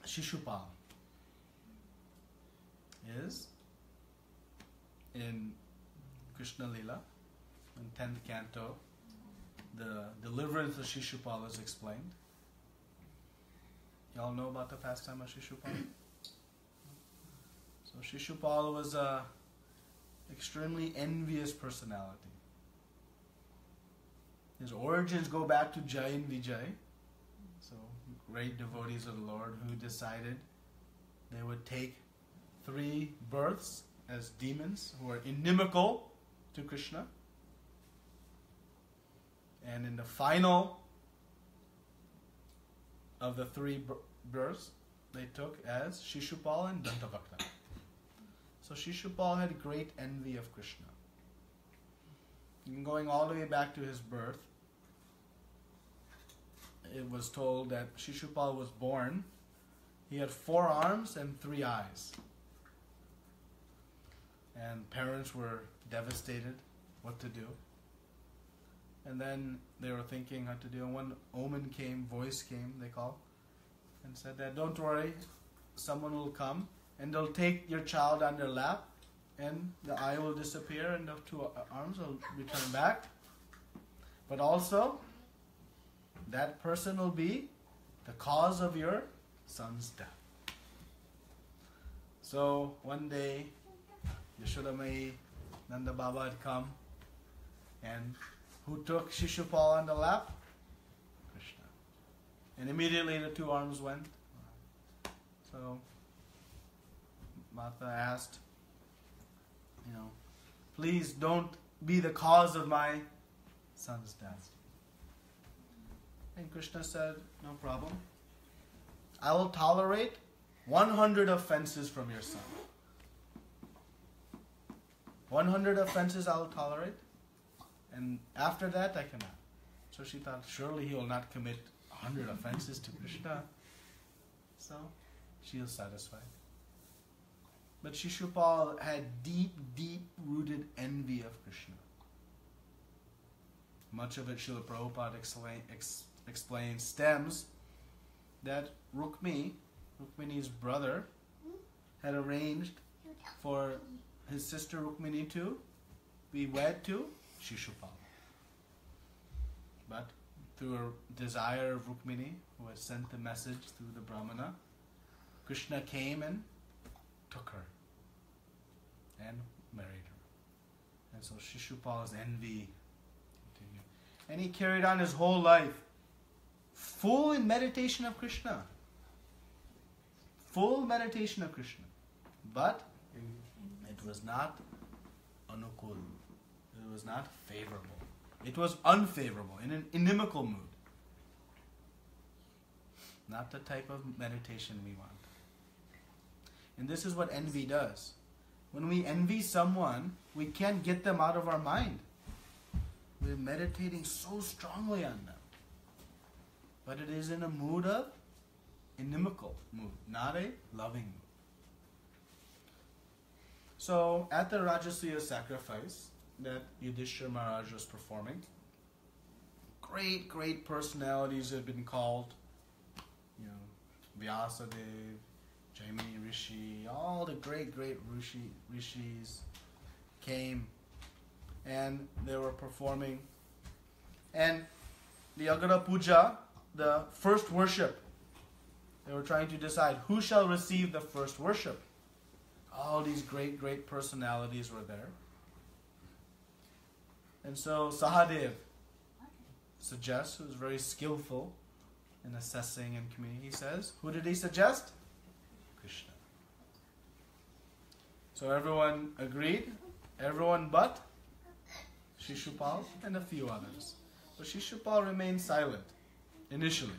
Shishupal is in Kṛṣṇa Lila, in 10th canto, the deliverance of Shishupal is explained. Y'all know about the pastime of Shishupal? So Shishupal was a extremely envious personality. His origins go back to Jai and Vijay. So great devotees of the Lord who decided they would take 3 births as demons who are inimical to Kṛṣṇa. And in the final of the 3 births, they took as Shishupal and Dantavakta. So Shishupal had great envy of Kṛṣṇa. And going all the way back to his birth, it was told that Shishupal was born. He had 4 arms and 3 eyes. And parents were devastated what to do. And then they were thinking what to do. And one voice came, they call, and said that, don't worry, someone will come and they'll take your child on their lap and the eye will disappear and the 2 arms will return back. But also, that person will be the cause of your son's death. So one day, Yashodamai, Nanda Baba had come, and who took Shishupal on the lap? Kṛṣṇa. And immediately the 2 arms went. So Mata asked, please don't be the cause of my son's death. And Kṛṣṇa said, no problem. I will tolerate 100 offenses from your son. 100 offenses I will tolerate, and after that I cannot. So she thought, surely he will not commit 100 offenses to Kṛṣṇa. So she was satisfied. But Shishupal had deep, deep-rooted envy of Kṛṣṇa. Much of it Srila Prabhupada explains stems that Rukmini's brother, had arranged for his sister Rukmini to be wed to Shishupal. But through a desire of Rukmini, who had sent the message through the Brahmana, Kṛṣṇa came and took her and married her. And so Shishupal's envy continued. And he carried on his whole life full in meditation of Kṛṣṇa. Full meditation of Kṛṣṇa. But it was not anukul. It was not favorable. It was unfavorable, in an inimical mood. Not the type of meditation we want. And this is what envy does. When we envy someone, we can't get them out of our mind. We're meditating so strongly on them. But it is in a mood of inimical mood, not a loving mood. So, at the Rajasuya sacrifice that Yudhishthira Maharaj was performing, great personalities have been called. Vyasadeva, Jaimini Rishi, all the great rishis came and they were performing. And the Agara Puja, the first worship, they were trying to decide who shall receive the first worship. All these great personalities were there. And so Sahadev suggests, who is very skillful in assessing and communicating, he says, who did he suggest? Kṛṣṇa. So everyone agreed, everyone but Shishupal and a few others. But Shishupal remained silent initially.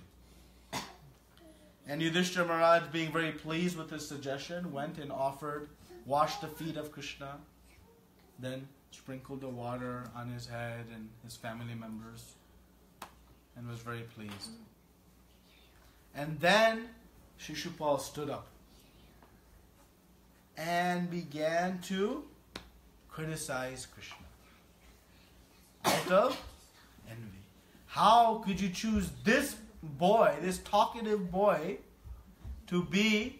And Yudhishthira Maharaj, being very pleased with his suggestion, went and washed the feet of Kṛṣṇa, then sprinkled the water on his head and his family members, and was very pleased. And then Shishupal stood up and began to criticize Kṛṣṇa out of envy. How could you choose this boy, this talkative boy, to be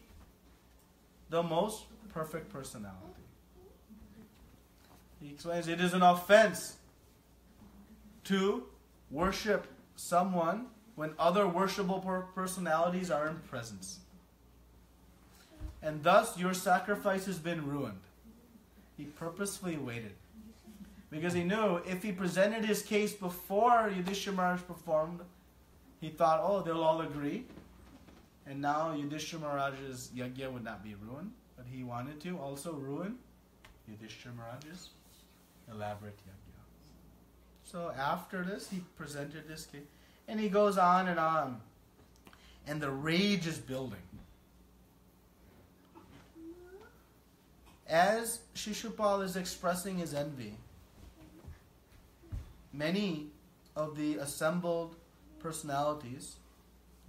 the most perfect personality? He explains it is an offense to worship someone when other worshipable personalities are in presence. And thus your sacrifice has been ruined. He purposefully waited. Because he knew if he presented his case before Yudhishthira Maharaj performed, he thought, oh, they'll all agree. And now Yudhishthira Maharaj's yajna would not be ruined. But he wanted to also ruin Yudhishthira Maharaj's elaborate yajna. So after this, he presented this case. And he goes on. And the rage is building. As Shishupal is expressing his envy, many of the assembled personalities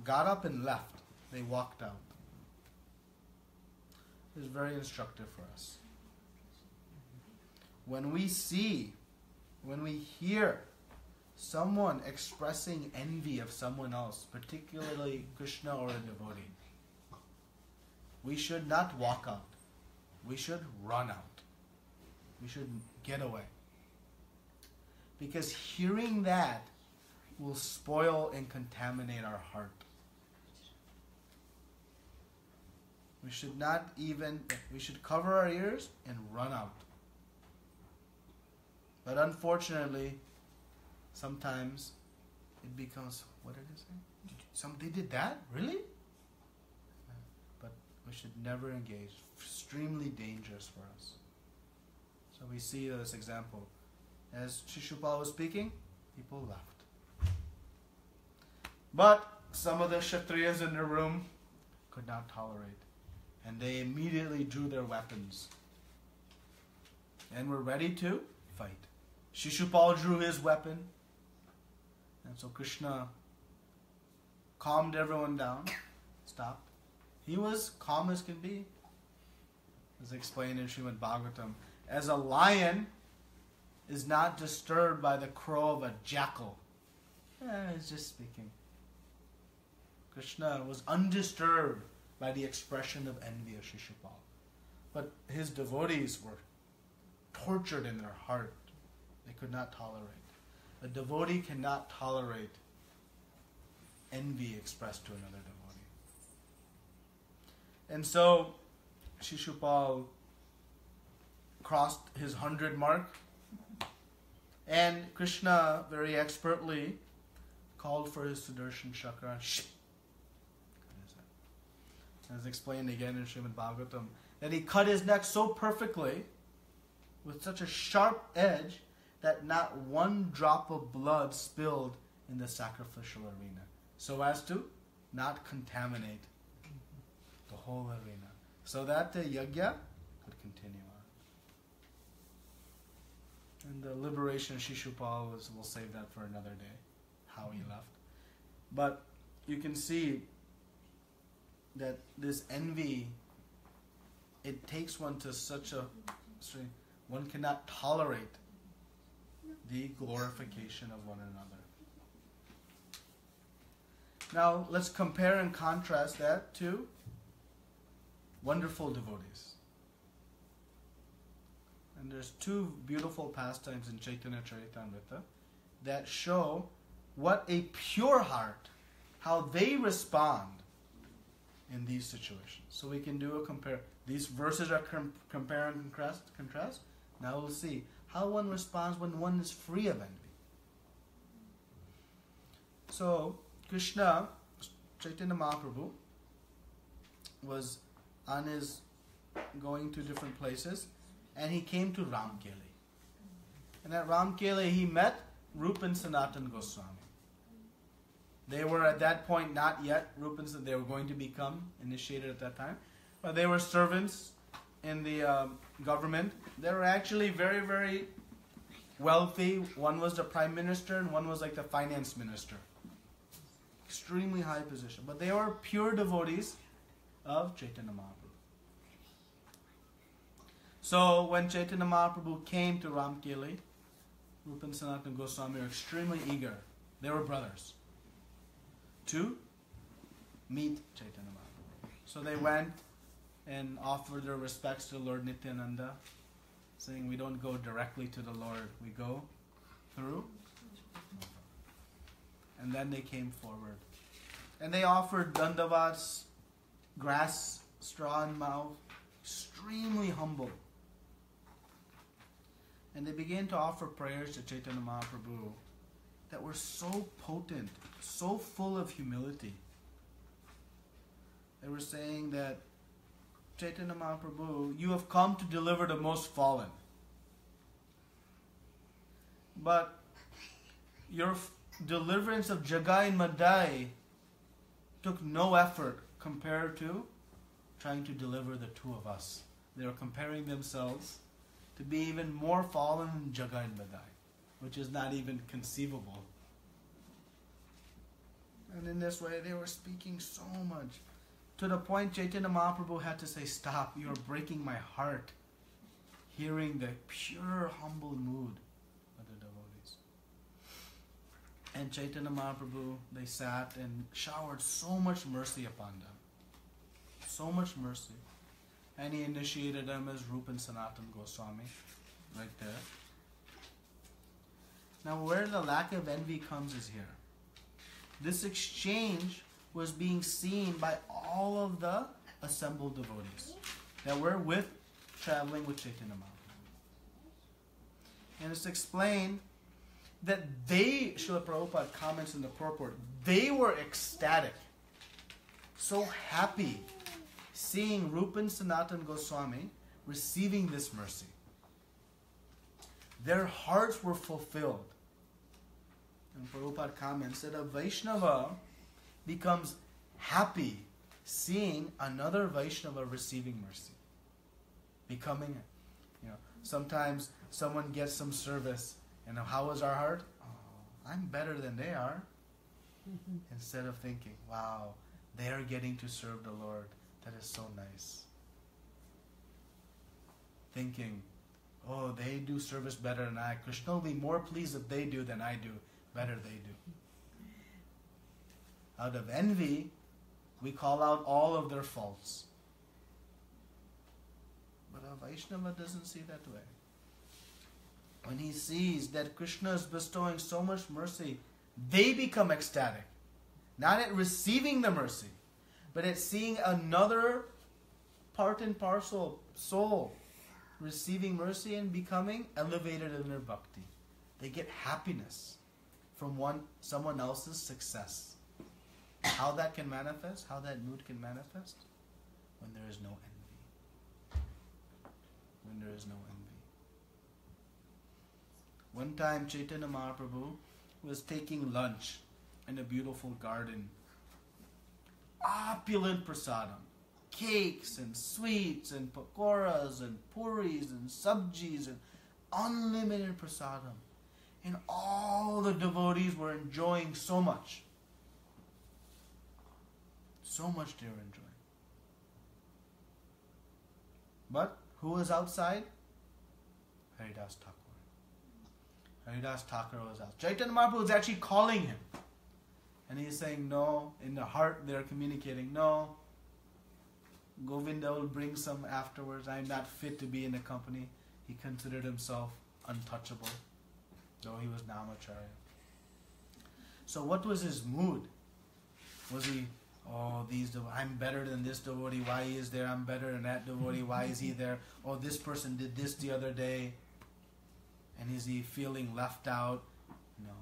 got up and left. They walked out. It is very instructive for us. When we hear someone expressing envy of someone else, particularly Kṛṣṇa or a devotee, we should not walk out. We should run out. We should get away. Because hearing that will spoil and contaminate our heart. We should cover our ears and run out. But unfortunately, sometimes it becomes, what did it say? Somebody did that? Really? But we should never engage. Extremely dangerous for us. So we see this example. As Shishupal was speaking, people left. But some of the Kshatriyas in the room could not tolerate. And they immediately drew their weapons. And were ready to fight. Shishupal drew his weapon. And so Kṛṣṇa calmed everyone down. Stopped. He was calm as can be. As explained in Srimad Bhagavatam. As a lion is not disturbed by the crow of a jackal. He's just speaking. Kṛṣṇa was undisturbed by the expression of envy of Shishupal. But his devotees were tortured in their heart. They could not tolerate. A devotee cannot tolerate envy expressed to another devotee. And so, Shishupal crossed his 100 mark, and Kṛṣṇa very expertly called for his Sudarshan Chakra. As explained again in Srimad Bhagavatam, that he cut his neck so perfectly, with such a sharp edge, that not one drop of blood spilled in the sacrificial arena, so as to not contaminate the whole arena, so that the yajna could continue on. And the liberation of Shishupal, we'll save that for another day, how he left. But you can see that this envy, it takes one to such a, one cannot tolerate the glorification of one another. Now let's compare and contrast that to wonderful devotees. And there's two beautiful pastimes in Chaitanya Charitamrita that show what a pure heart, how they respond in these situations. So we can do a compare. These verses are compare and contrast. Now we'll see how one responds when one is free of envy. So Kṛṣṇa, Chaitanya Mahaprabhu, was on his going to different places, and he came to Ramkeli. And at Ramkeli he met Rupa and Sanatana Goswami. They were at that point not yet Rupa and Sanatana, they were going to become initiated at that time, but they were servants in the government. They were actually very, very wealthy. One was the prime minister and one was like the finance minister. Extremely high position. But they were pure devotees of Chaitanya Mahaprabhu. So when Chaitanya Mahaprabhu came to Ramkeli, Rupa and Sanatana Goswami were extremely eager. They were brothers. To meet Chaitanya Mahaprabhu. So they went and offered their respects to Lord Nityananda, saying we don't go directly to the Lord, we go through. And then they came forward. And they offered dandavats, grass, straw in mouth, extremely humble. And they began to offer prayers to Chaitanya Mahaprabhu that were so potent, so full of humility. They were saying that, Chaitanya Mahaprabhu, you have come to deliver the most fallen. But your deliverance of Jagai and Madai took no effort compared to trying to deliver the two of us. They were comparing themselves to be even more fallen than Jagai and Madai, which is not even conceivable. And in this way, they were speaking so much. To the point Chaitanya Mahaprabhu had to say, stop, you are breaking my heart. Hearing the pure, humble mood of the devotees. And Chaitanya Mahaprabhu, they sat and showered so much mercy upon them. So much mercy. And he initiated them as Rupa and Sanatana Goswami. Right there. Now where the lack of envy comes is here. This exchange was being seen by all of the assembled devotees that were traveling with Chaitanya Mahaprabhu. And it's explained that they, Srila Prabhupada comments in the Purport, they were ecstatic, so happy seeing Rupa and Sanatana Goswami receiving this mercy. Their hearts were fulfilled. And Prabhupada comments that a Vaishnava becomes happy seeing another Vaishnava receiving mercy. Becoming, sometimes someone gets some service, and how is our heart? Oh, I'm better than they are. Instead of thinking, wow, they are getting to serve the Lord. That is so nice. Thinking, oh, they do service better than I. Kṛṣṇa will be more pleased if they do than I do. Better they do. Out of envy, we call out all of their faults. But a Vaishnava doesn't see that way. When he sees that Kṛṣṇa is bestowing so much mercy, they become ecstatic. Not at receiving the mercy, but at seeing another part and parcel soul receiving mercy and becoming elevated in their bhakti. They get happiness from someone else's success. How that can manifest, how that mood can manifest? When there is no envy. When there is no envy. One time Chaitanya Mahaprabhu was taking lunch in a beautiful garden. Opulent prasadam. Cakes and sweets and pakoras and puris and sabjis and unlimited prasadam. And all the devotees were enjoying so much. So much they were enjoying. But who was outside? Haridas Thakur. Haridas Thakur was out. Chaitanya Mahaprabhu was actually calling him. And he's saying no. In the heart they're communicating, no. Govinda will bring some afterwards. I'm not fit to be in the company. He considered himself untouchable, though he was Namacharya. So what was his mood? Was he, I'm better than this devotee, why he is there? I'm better than that devotee, why is he there? Oh, this person did this the other day. And is he feeling left out? No.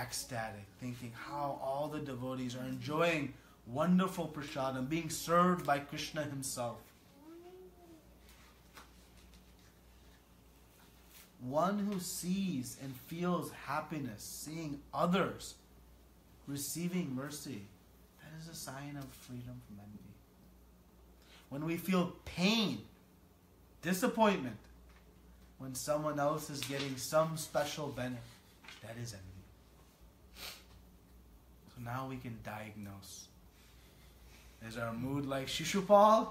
Ecstatic, thinking how all the devotees are enjoying wonderful prasadam, being served by Kṛṣṇa himself. One who sees and feels happiness, seeing others receiving mercy, that is a sign of freedom from envy. When we feel pain, disappointment, when someone else is getting some special benefit, that is envy. So now we can diagnose. Is our mood like Shishupal?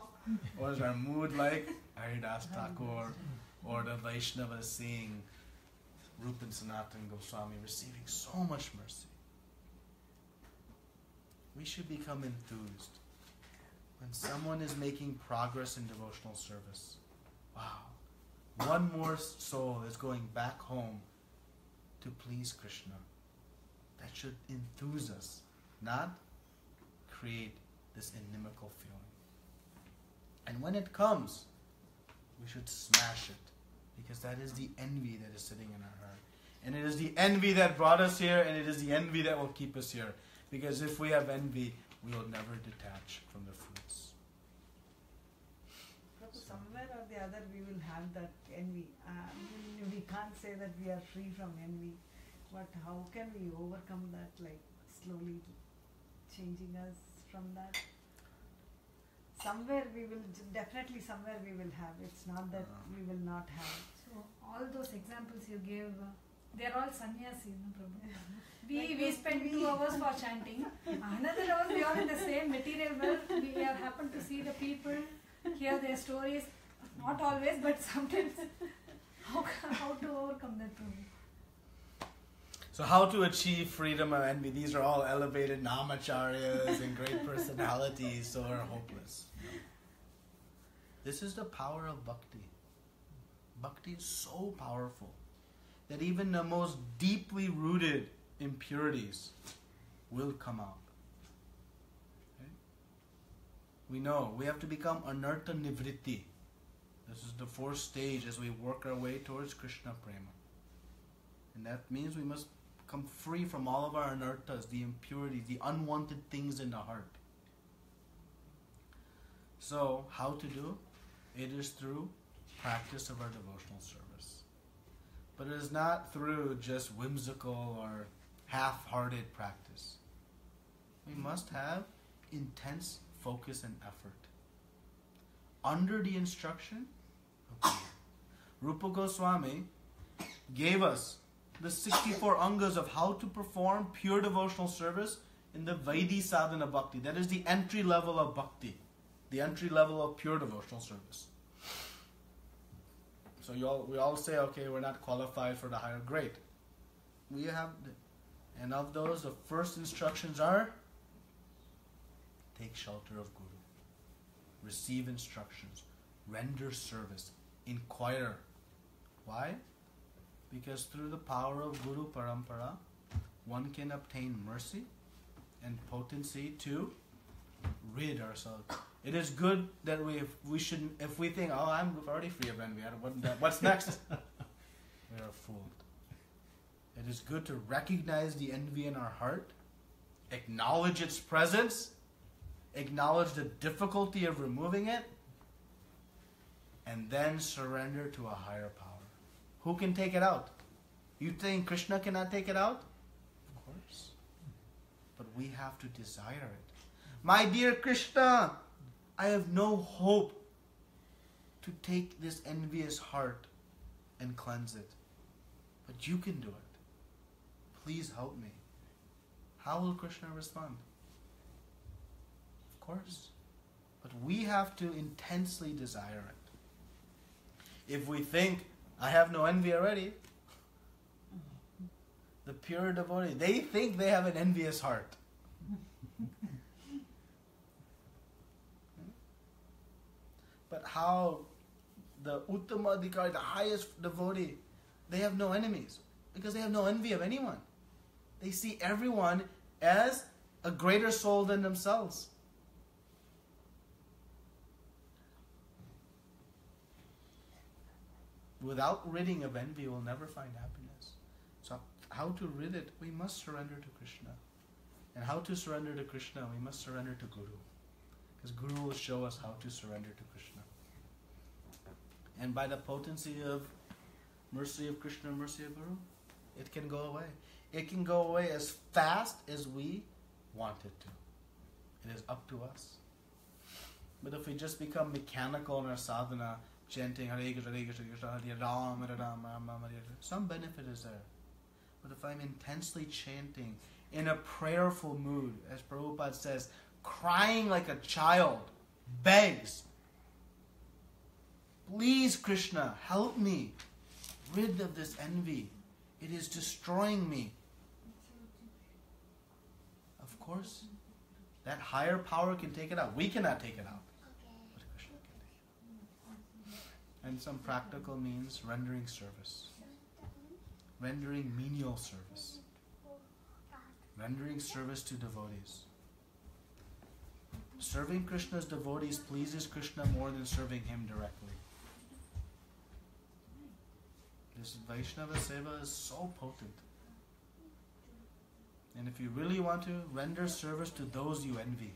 Or is our mood like Haridas Thakur? Or the Vaishnava seeing Rupa and Sanatana Goswami receiving so much mercy? We should become enthused when someone is making progress in devotional service. Wow, one more soul is going back home to please Kṛṣṇa. That should enthuse us, not create this inimical feeling. And when it comes, we should smash it, because that is the envy that is sitting in our heart. And it is the envy that brought us here, and it is the envy that will keep us here. Because if we have envy, we will never detach from the fruits. Somewhere or the other we will have that envy. We can't say that we are free from envy. But how can we overcome that, like slowly changing us from that? Somewhere we will, definitely somewhere we will have. It's not that we will not have. So all those examples you gave, they're all sannyasi, no Prabhu. We spend 2 hours for chanting. Another hour we are in the same material world. We are happen to see the people, hear their stories. Not always, but sometimes. How to overcome that, Prabhu? So how to achieve freedom of envy? These are all elevated namacharyas and great personalities, so are hopeless. This is the power of bhakti. Bhakti is so powerful that even the most deeply rooted impurities will come out. Okay? We know we have to become anartha nivritti. This is the 4th stage as we work our way towards Krishna prema. And that means we must come free from all of our anarthas, the impurities, the unwanted things in the heart. So, how to do? It is through practice of our devotional service. But it is not through just whimsical or half-hearted practice. We must have intense focus and effort. Under the instruction of Guru. Rupa Goswami gave us the 64 angas of how to perform pure devotional service in the Vaidhi sadhana bhakti. That is the entry level of bhakti. The entry level of pure devotional service. So we all say, okay, we're not qualified for the higher grade. We have, and of those, the first instructions are, take shelter of Guru. Receive instructions. Render service. Inquire. Why? Because through the power of Guru Parampara, one can obtain mercy and potency to rid ourselves. It is good that we shouldn't, if we think, oh, I'm already free of envy, what's next? We are fooled. It is good to recognize the envy in our heart, acknowledge its presence, acknowledge the difficulty of removing it, and then surrender to a higher power. Who can take it out? You think Kṛṣṇa cannot take it out? Of course. But we have to desire it. My dear Kṛṣṇa, I have no hope to take this envious heart and cleanse it. But you can do it. Please help me. How will Kṛṣṇa respond? Of course. But we have to intensely desire it. If we think, I have no envy already, the pure devotee, they think they have an envious heart. But how the Uttama Adhikari, the highest devotee, they have no enemies because they have no envy of anyone. They see everyone as a greater soul than themselves. Without ridding of envy, we'll never find happiness. So how to rid it? We must surrender to Kṛṣṇa. And how to surrender to Kṛṣṇa? We must surrender to Guru. Because Guru will show us how to surrender to Kṛṣṇa. And by the potency of mercy of Kṛṣṇa, mercy of Guru, it can go away. It can go away as fast as we want it to. It is up to us. But if we just become mechanical in our sadhana, chanting Hare Krishna, Hare Krishna, Krishna Hare Rama, Hare Rama, Rama Rama, Hare Hare, some benefit is there. But if I'm intensely chanting in a prayerful mood, as Prabhupada says, crying like a child, begs, please Krishna, help me, rid of this envy. It is destroying me. Of course, that higher power can take it out. We cannot take it out. But Krishna can take it out. And some practical means rendering service. Rendering menial service. rendering service to devotees. Serving Krishna's devotees pleases Krishna more than serving him directly. This Vaishnava Seva is so potent. And if you really want to, render service to those you envy.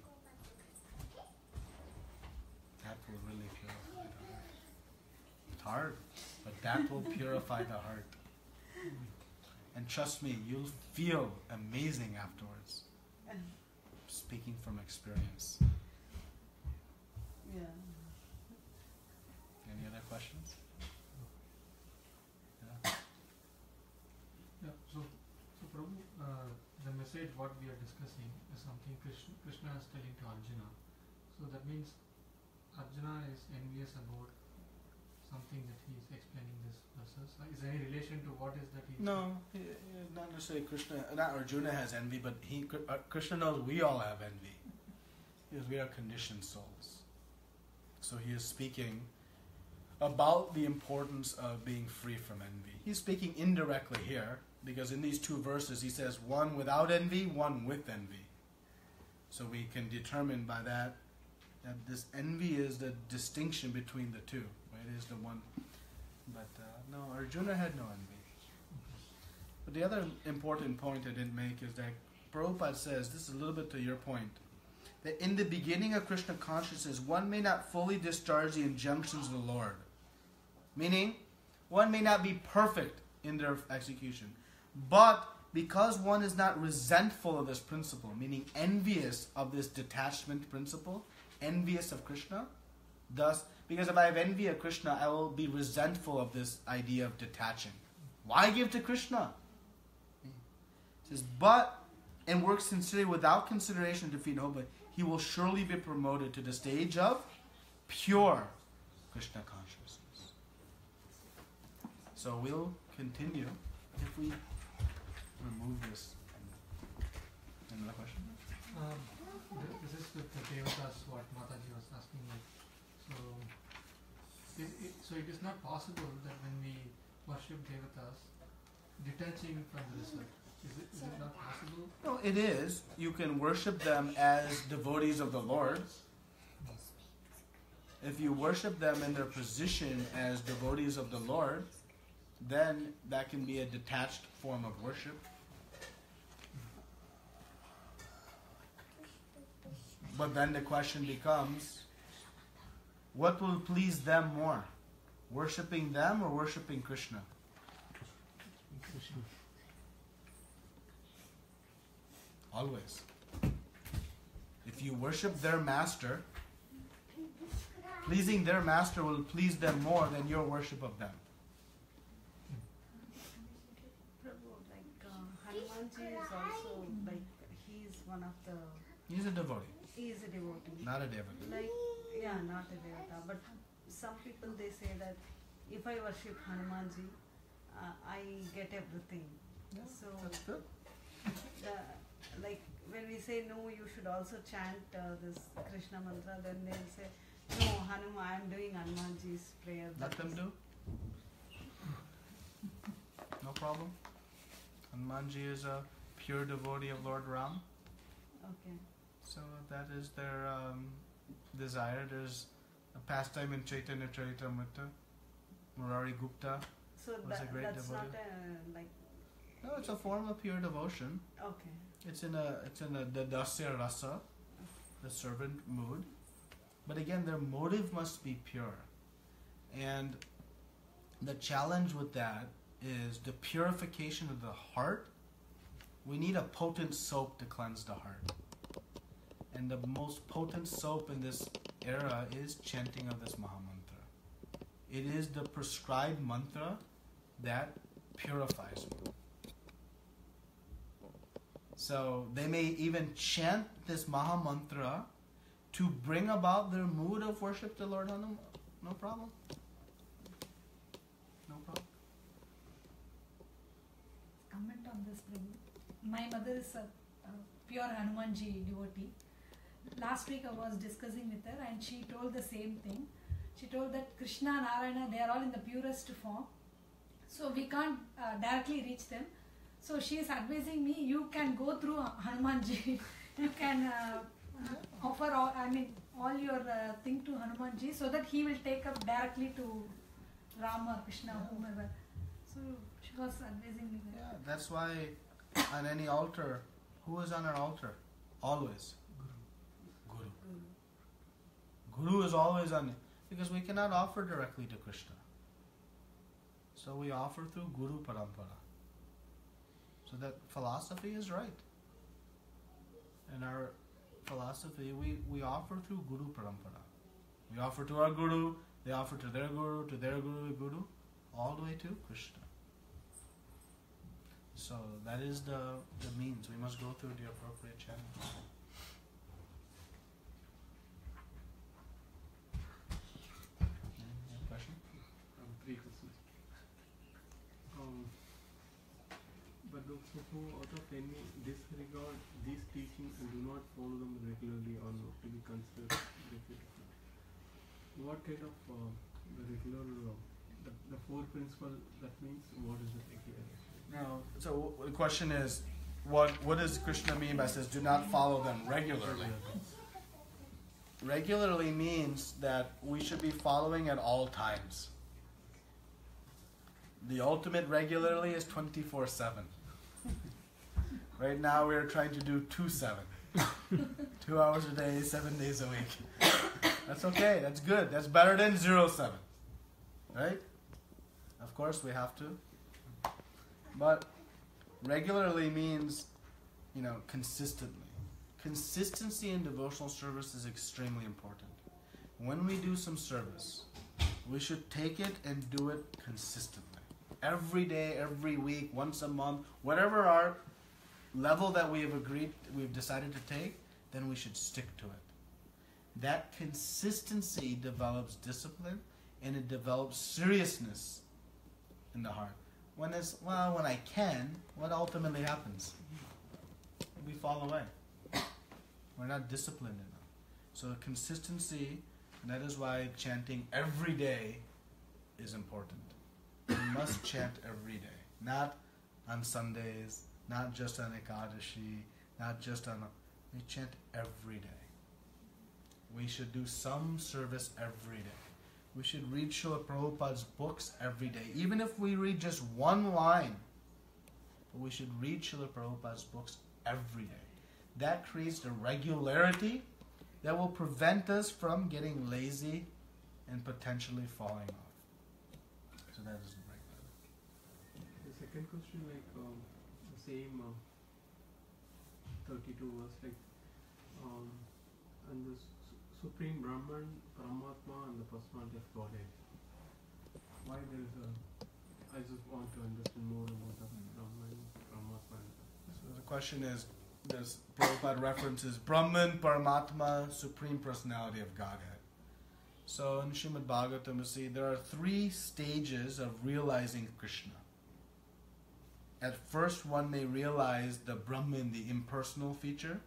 That will really purify the heart. It's hard, but that will purify the heart. And trust me, you'll feel amazing afterwards. Speaking from experience. Yeah. Any other questions? Yeah, so Prabhu, the message what we are discussing is something Krishna is telling to Arjuna. So that means Arjuna is envious about something that he is explaining this verses. Is there any relation to what is that he is No, not necessarily Krishna. Not Arjuna has envy, but Krishna knows we all have envy. Because we are conditioned souls. So he is speaking about the importance of being free from envy. He's speaking indirectly here, because in these two verses he says one without envy, one with envy. So we can determine by that this envy is the distinction between the two. Right? It is the one. But no, Arjuna had no envy. But the other important point I didn't make is that Prabhupada says, this is a little bit to your point, that in the beginning of Krishna consciousness, one may not fully discharge the injunctions of the Lord. Meaning, one may not be perfect in their execution. But because one is not resentful of this principle, meaning envious of this detachment principle, envious of Krishna, thus, because if I have envy of Krishna, I will be resentful of this idea of detaching. Why give to Krishna? It says, but, and works sincerely without consideration to defeat and hope, he will surely be promoted to the stage of pure Krishna consciousness. So we'll continue if we remove this. Another question? This is with the devatas what Mataji was asking me. So it is not possible that when we worship devatas, detaching from the result. Is it not possible? No, it is. You can worship them as devotees of the Lord. If you worship them in their position as devotees of the Lord, then that can be a detached form of worship. But then the question becomes, what will please them more? Worshipping them or worshipping Krishna? Krishna. Always. If you worship their master, pleasing their master will please them more than your worship of them. Prabhu, Hanumanji is also he is one of the. He's a devotee. He is a devotee. Not a devotee. Not a devata. But some people they say that if I worship Hanumanji, I get everything. Yeah, so that's good. When we say no, you should also chant this Krishna mantra, then they'll say, no, Hanuman, I am doing Hanumanji's prayer. Let them do. No problem. Hanumanji is a pure devotee of Lord Ram. Okay. So that is their desire. There's a pastime in Chaitanya Charitamrita. Murari Gupta So was a great that's devotee. not No, it's a form of pure devotion. okay. It's in the dasya rasa, the servant mood. But again, their motive must be pure. And the challenge with that is the purification of the heart. We need a potent soap to cleanse the heart. And the most potent soap in this era is chanting of this Mahamantra. It is the prescribed mantra that purifies me. So they may even chant this Mahamantra to bring about their mood of worship to Lord Hanuman. No problem. No problem. Comment on this, Prabhu. My mother is a pure Hanumanji devotee. Last week I was discussing with her and she told the same thing. She told that Krishna and Narayana, they are all in the purest form. So we can't directly reach them. So she is advising me, you can go through Hanumanji. You can offer all your thing to Hanumanji so that he will take up directly to Rama or Krishna, whomever. So she was advising me. Yeah, that's why on any altar, who is on an altar? Always. Guru. Guru is always on it. Because we cannot offer directly to Krishna. So we offer through Guru Parampara. So that philosophy is right. In our philosophy, we offer through Guru Parampara. We offer to our Guru, they offer to their Guru, Guru, all the way to Krishna. So that is the means. We must go through the appropriate channels. Any question? 3 questions. But those who out of any disregard these teachings and do not follow them regularly are not to be considered defeated. What kind of the regular, the 4 principle, that means what is it regular? No. So the question is, what does Krishna mean by says do not follow them regularly? Regularly means that we should be following at all times. The ultimate regularly is 24/7. Right now we are trying to do 2/7. 2 hours a day, 7 days a week. That's okay, that's good. That's better than 0/7. Right? Of course we have to. But regularly means, consistently. Consistency in devotional service is extremely important. When we do some service, we should take it and do it consistently. Every day, every week, once a month, whatever our level that we've decided to take, then we should stick to it. That consistency develops discipline and it develops seriousness in the heart. When I can, what ultimately happens? We fall away. We're not disciplined enough. So consistency, and that is why chanting every day is important. We must chant every day. Not on Sundays, not just on Ekadashi, not just on... We chant every day. We should do some service every day. We should read Srila Prabhupada's books every day. Even if we read just one line, but we should read Srila Prabhupada's books every day. That creates the regularity that will prevent us from getting lazy and potentially falling off. So that is the regularity. The second question, the same 32 verse, and the Supreme Brahman, Paramatma, and the Personality of Godhead. Why there is I just want to understand more about the Brahman, Paramatma. So the question is, there's Prabhupada references Brahman, Paramatma, Supreme Personality of Godhead. So in Srimad Bhagavatam, you see there are 3 stages of realizing Krishna. At first, one may realize the Brahman, the impersonal feature.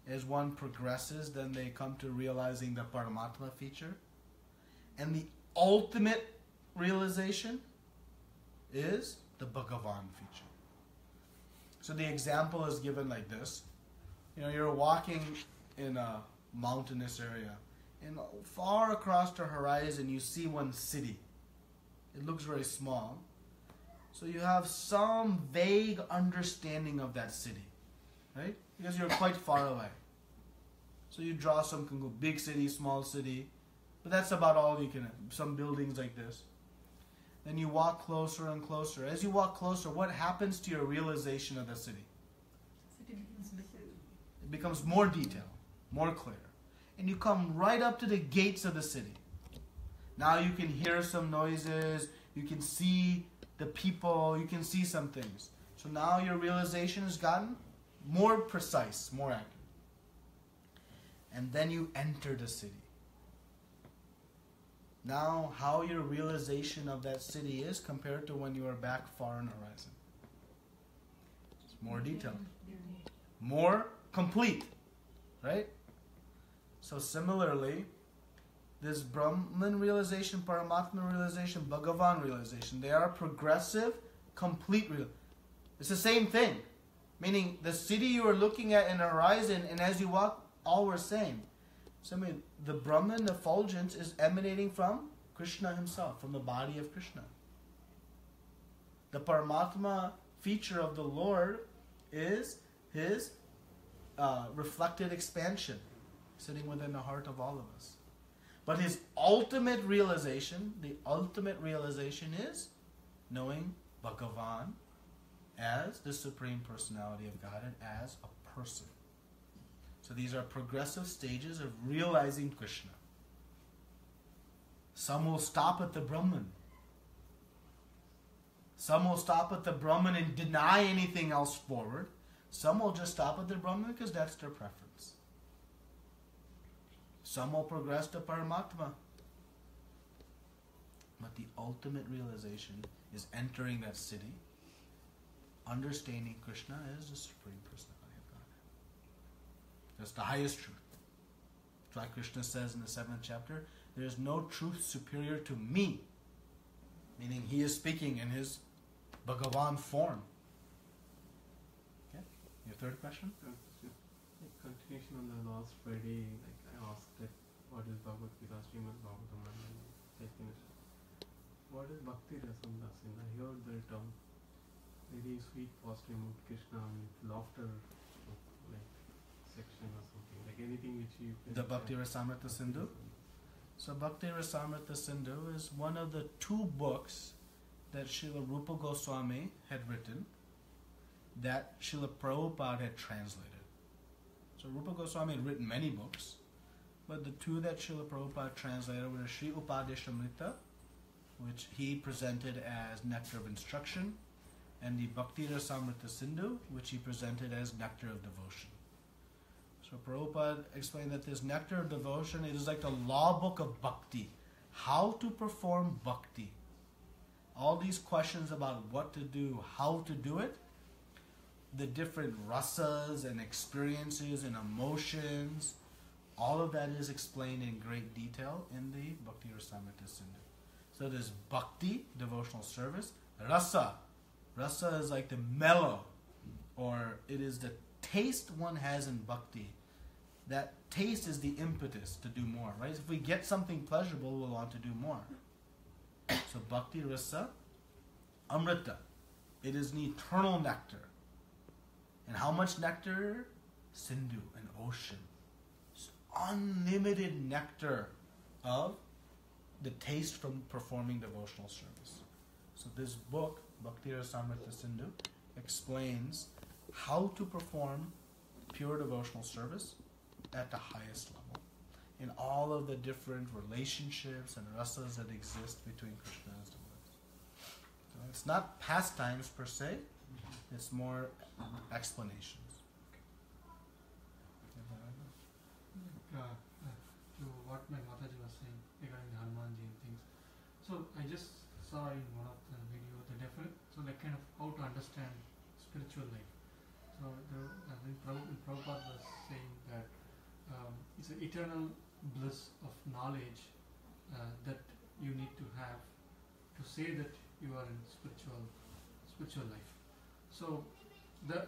As one progresses, then they come to realizing the Paramatma feature. And the ultimate realization is the Bhagavan feature. So the example is given like this. You're walking in a mountainous area, and far across the horizon you see one city. It looks very small. So you have some vague understanding of that city, right? Because you're quite far away. So you draw some big city, small city, but that's about all you can, some buildings like this. Then you walk closer and closer. As you walk closer, what happens to your realization of the city? It becomes more detailed, more clear. And you come right up to the gates of the city. Now you can hear some noises, you can see the people, you can see some things. So now your realization has gotten more precise, more accurate. And then you enter the city. Now, how your realization of that city is compared to when you were back far on the horizon. It's more detailed. More complete. Right? So similarly, this Brahman realization, Paramatma realization, Bhagavan realization, they are progressive, complete It's the same thing. Meaning the city you are looking at in the horizon, and as you walk, all were same. So I mean, the Brahman, the effulgence, is emanating from Kṛṣṇa himself, from the body of Kṛṣṇa. The Paramatma feature of the Lord is his reflected expansion, sitting within the heart of all of us. But his ultimate realization, is knowing Bhagavan as the Supreme Personality of Godhead, as a person. So these are progressive stages of realizing Kṛṣṇa. Some will stop at the Brahman. Some will stop at the Brahman and deny anything else forward. Some will just stop at the Brahman because that's their preference. Some will progress to Paramatma. But the ultimate realization is entering that city, understanding Kṛṣṇa as the Supreme Personality of Godhead. That's the highest truth. That's why Kṛṣṇa says in the 7th chapter, there is no truth superior to me. Meaning he is speaking in his Bhagavan form. Okay? Your third question? Continuation on the last Friday, like I asked that what is Bhagavad-gītā, Srimad Bhagavatam, and I finished. What is Bhakti Rasamrasa? I heard that very sweet, positive mood Kṛṣṇa with laughter, like section or something, like anything which you can. The Bhakti Rasamrita Sindhu? So Bhakti Rasamrita Sindhu is one of the 2 books that Srila Rupa Goswami had written that Srila Prabhupada had translated. So Rupa Goswami had written many books, but the 2 that Srila Prabhupada translated were Sri Upadeshamrita, which he presented as Nectar of Instruction, and the Bhakti Rasamrita Sindhu, which he presented as Nectar of Devotion. So Prabhupada explained that this Nectar of Devotion, it is like the law book of Bhakti. How to perform Bhakti. All these questions about what to do, how to do it, the different rasas and experiences and emotions, all of that is explained in great detail in the Bhakti Rasamrita Sindhu. So there's Bhakti, devotional service. Rasa. Rasa is like the mellow, or it is the taste one has in Bhakti. That taste is the impetus to do more, right? If we get something pleasurable, we'll want to do more. So Bhakti Rasa, Amrita. It is an eternal nectar. And how much nectar? Sindhu, an ocean. It's unlimited nectar of the taste from performing devotional service. So this book, Bhakti Rasamrita Sindhu, explains how to perform pure devotional service at the highest level in all of the different relationships and rasas that exist between Kṛṣṇa and his devotees. So it's not pastimes per se, it's more explanations. To what my Mataji was saying regarding the Hanumanji and things. So I just saw in one of the video like kind of how to understand spiritual life. So I think Prabhupada was saying that it's an eternal bliss of knowledge that you need to have to say that you are in spiritual life. So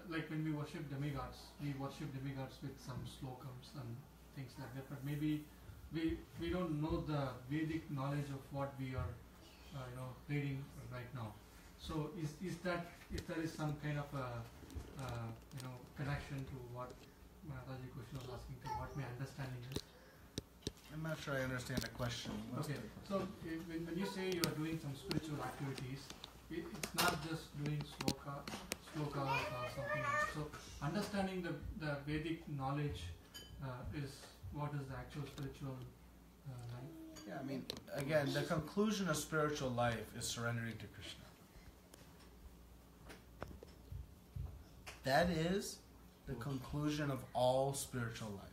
like when we worship demigods, we worship demigods with some slokams and things like that, but maybe we don't know the Vedic knowledge of what we are reading right now. So is that, if there is some kind of connection to what Mataji Krishna was asking, to what my understanding is? I'm not sure I understand the question. Okay, so when you say you are doing some spiritual activities, it's not just doing slokas or something else. So understanding the Vedic knowledge is what is the actual spiritual life. Yeah, I mean, again, the conclusion of spiritual life is surrendering to Kṛṣṇa. That is the conclusion of all spiritual life.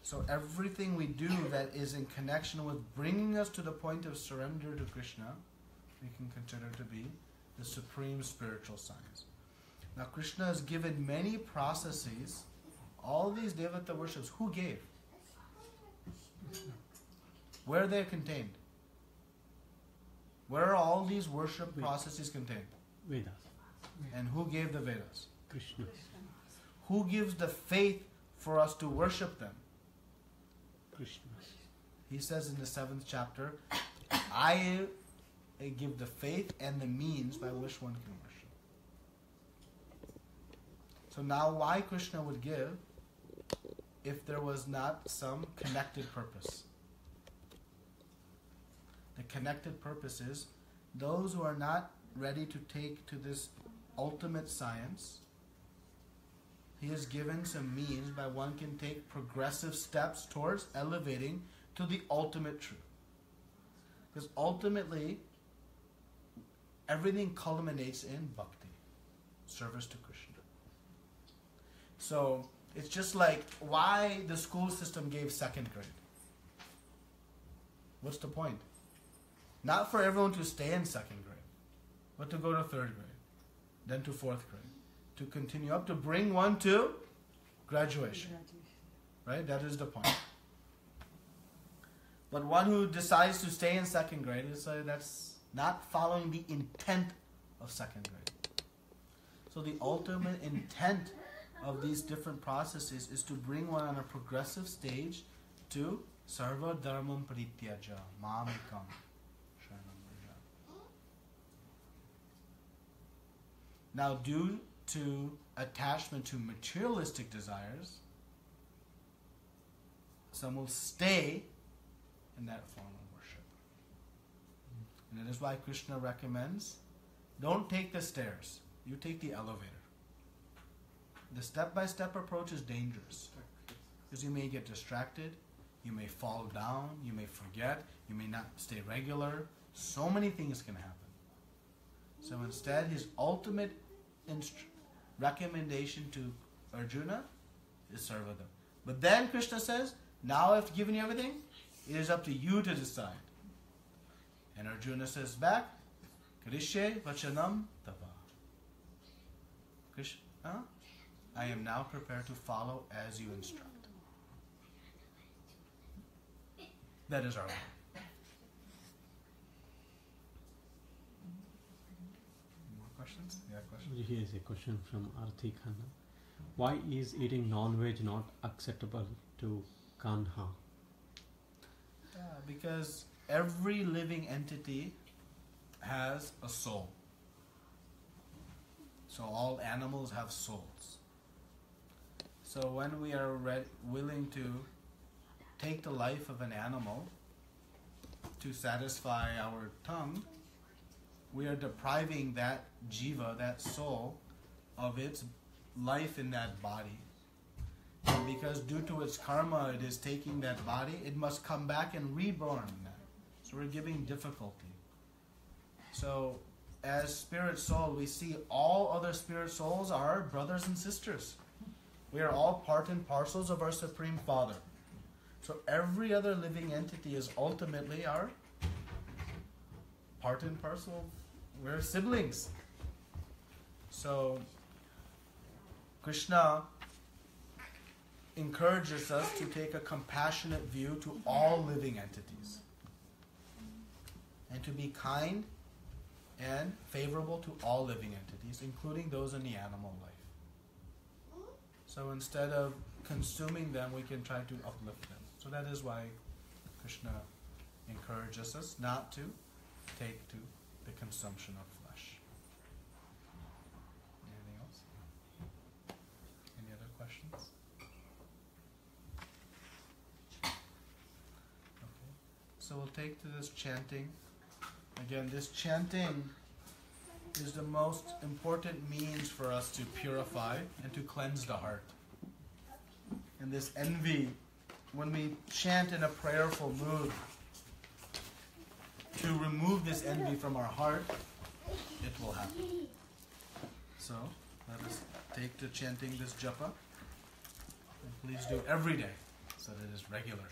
So everything we do that is in connection with bringing us to the point of surrender to Kṛṣṇa, we can consider to be the supreme spiritual science. Now Kṛṣṇa has given many processes. All these Devata worships, who gave? Where are they contained? Where are all these worship processes contained? Vedas. And who gave the Vedas? Kṛṣṇa. Who gives the faith for us to worship them? Kṛṣṇa. He says in the 7th chapter, I give the faith and the means by which one can worship. So now why Kṛṣṇa would give if there was not some connected purpose? The connected purpose is those who are not ready to take to this ultimate science, he has given some means by one can take progressive steps towards elevating to the ultimate truth. Because ultimately, everything culminates in bhakti, service to Kṛṣṇa. So, it's just like why the school system gave 2nd grade. What's the point? Not for everyone to stay in 2nd grade, but to go to 3rd grade, then to 4th grade, to continue up, to bring one to graduation. Right? That is the point. But one who decides to stay in 2nd grade, that's not following the intent of 2nd grade. So the ultimate intent of these different processes is to bring one on a progressive stage to sarva dharmam parityaja, mānavāḥ. Now, due to attachment to materialistic desires, some will stay in that form of worship. And that is why Kṛṣṇa recommends, don't take the stairs, you take the elevator. The step-by-step approach is dangerous because you may get distracted, you may fall down, you may forget, you may not stay regular. So many things can happen. So instead, his ultimate recommendation to Arjuna is sarvada. But then Kṛṣṇa says, now I've given you everything, it is up to you to decide. And Arjuna says back, Karishye vachanam tava. Kṛṣṇa, I am now prepared to follow as you instruct. That is our way. More questions? Yeah, questions? Here is a question from Arthi Khanna. Why is eating non-veg not acceptable to Kanha? Because every living entity has a soul. So all animals have souls. So when we are willing to take the life of an animal to satisfy our tongue, we are depriving that jiva, that soul, of its life in that body. And because due to its karma it is taking that body, it must come back and reborn that. So we're giving difficulty. So as spirit soul, we see all other spirit souls are brothers and sisters. We are all part and parcels of our Supreme Father. So every other living entity is ultimately our part and parcel. We're siblings. So Kṛṣṇa encourages us to take a compassionate view to all living entities and to be kind and favorable to all living entities, including those in the animal life. So instead of consuming them, we can try to uplift them. So that is why Kṛṣṇa encourages us not to take to the consumption of flesh. Anything else? Any other questions? Okay. So we'll take to this chanting. Again, this chanting is the most important means for us to purify and to cleanse the heart. And this envy, when we chant in a prayerful mood, to remove this envy from our heart, it will happen. So, let us take to chanting this japa. And please do every day so that it is regular.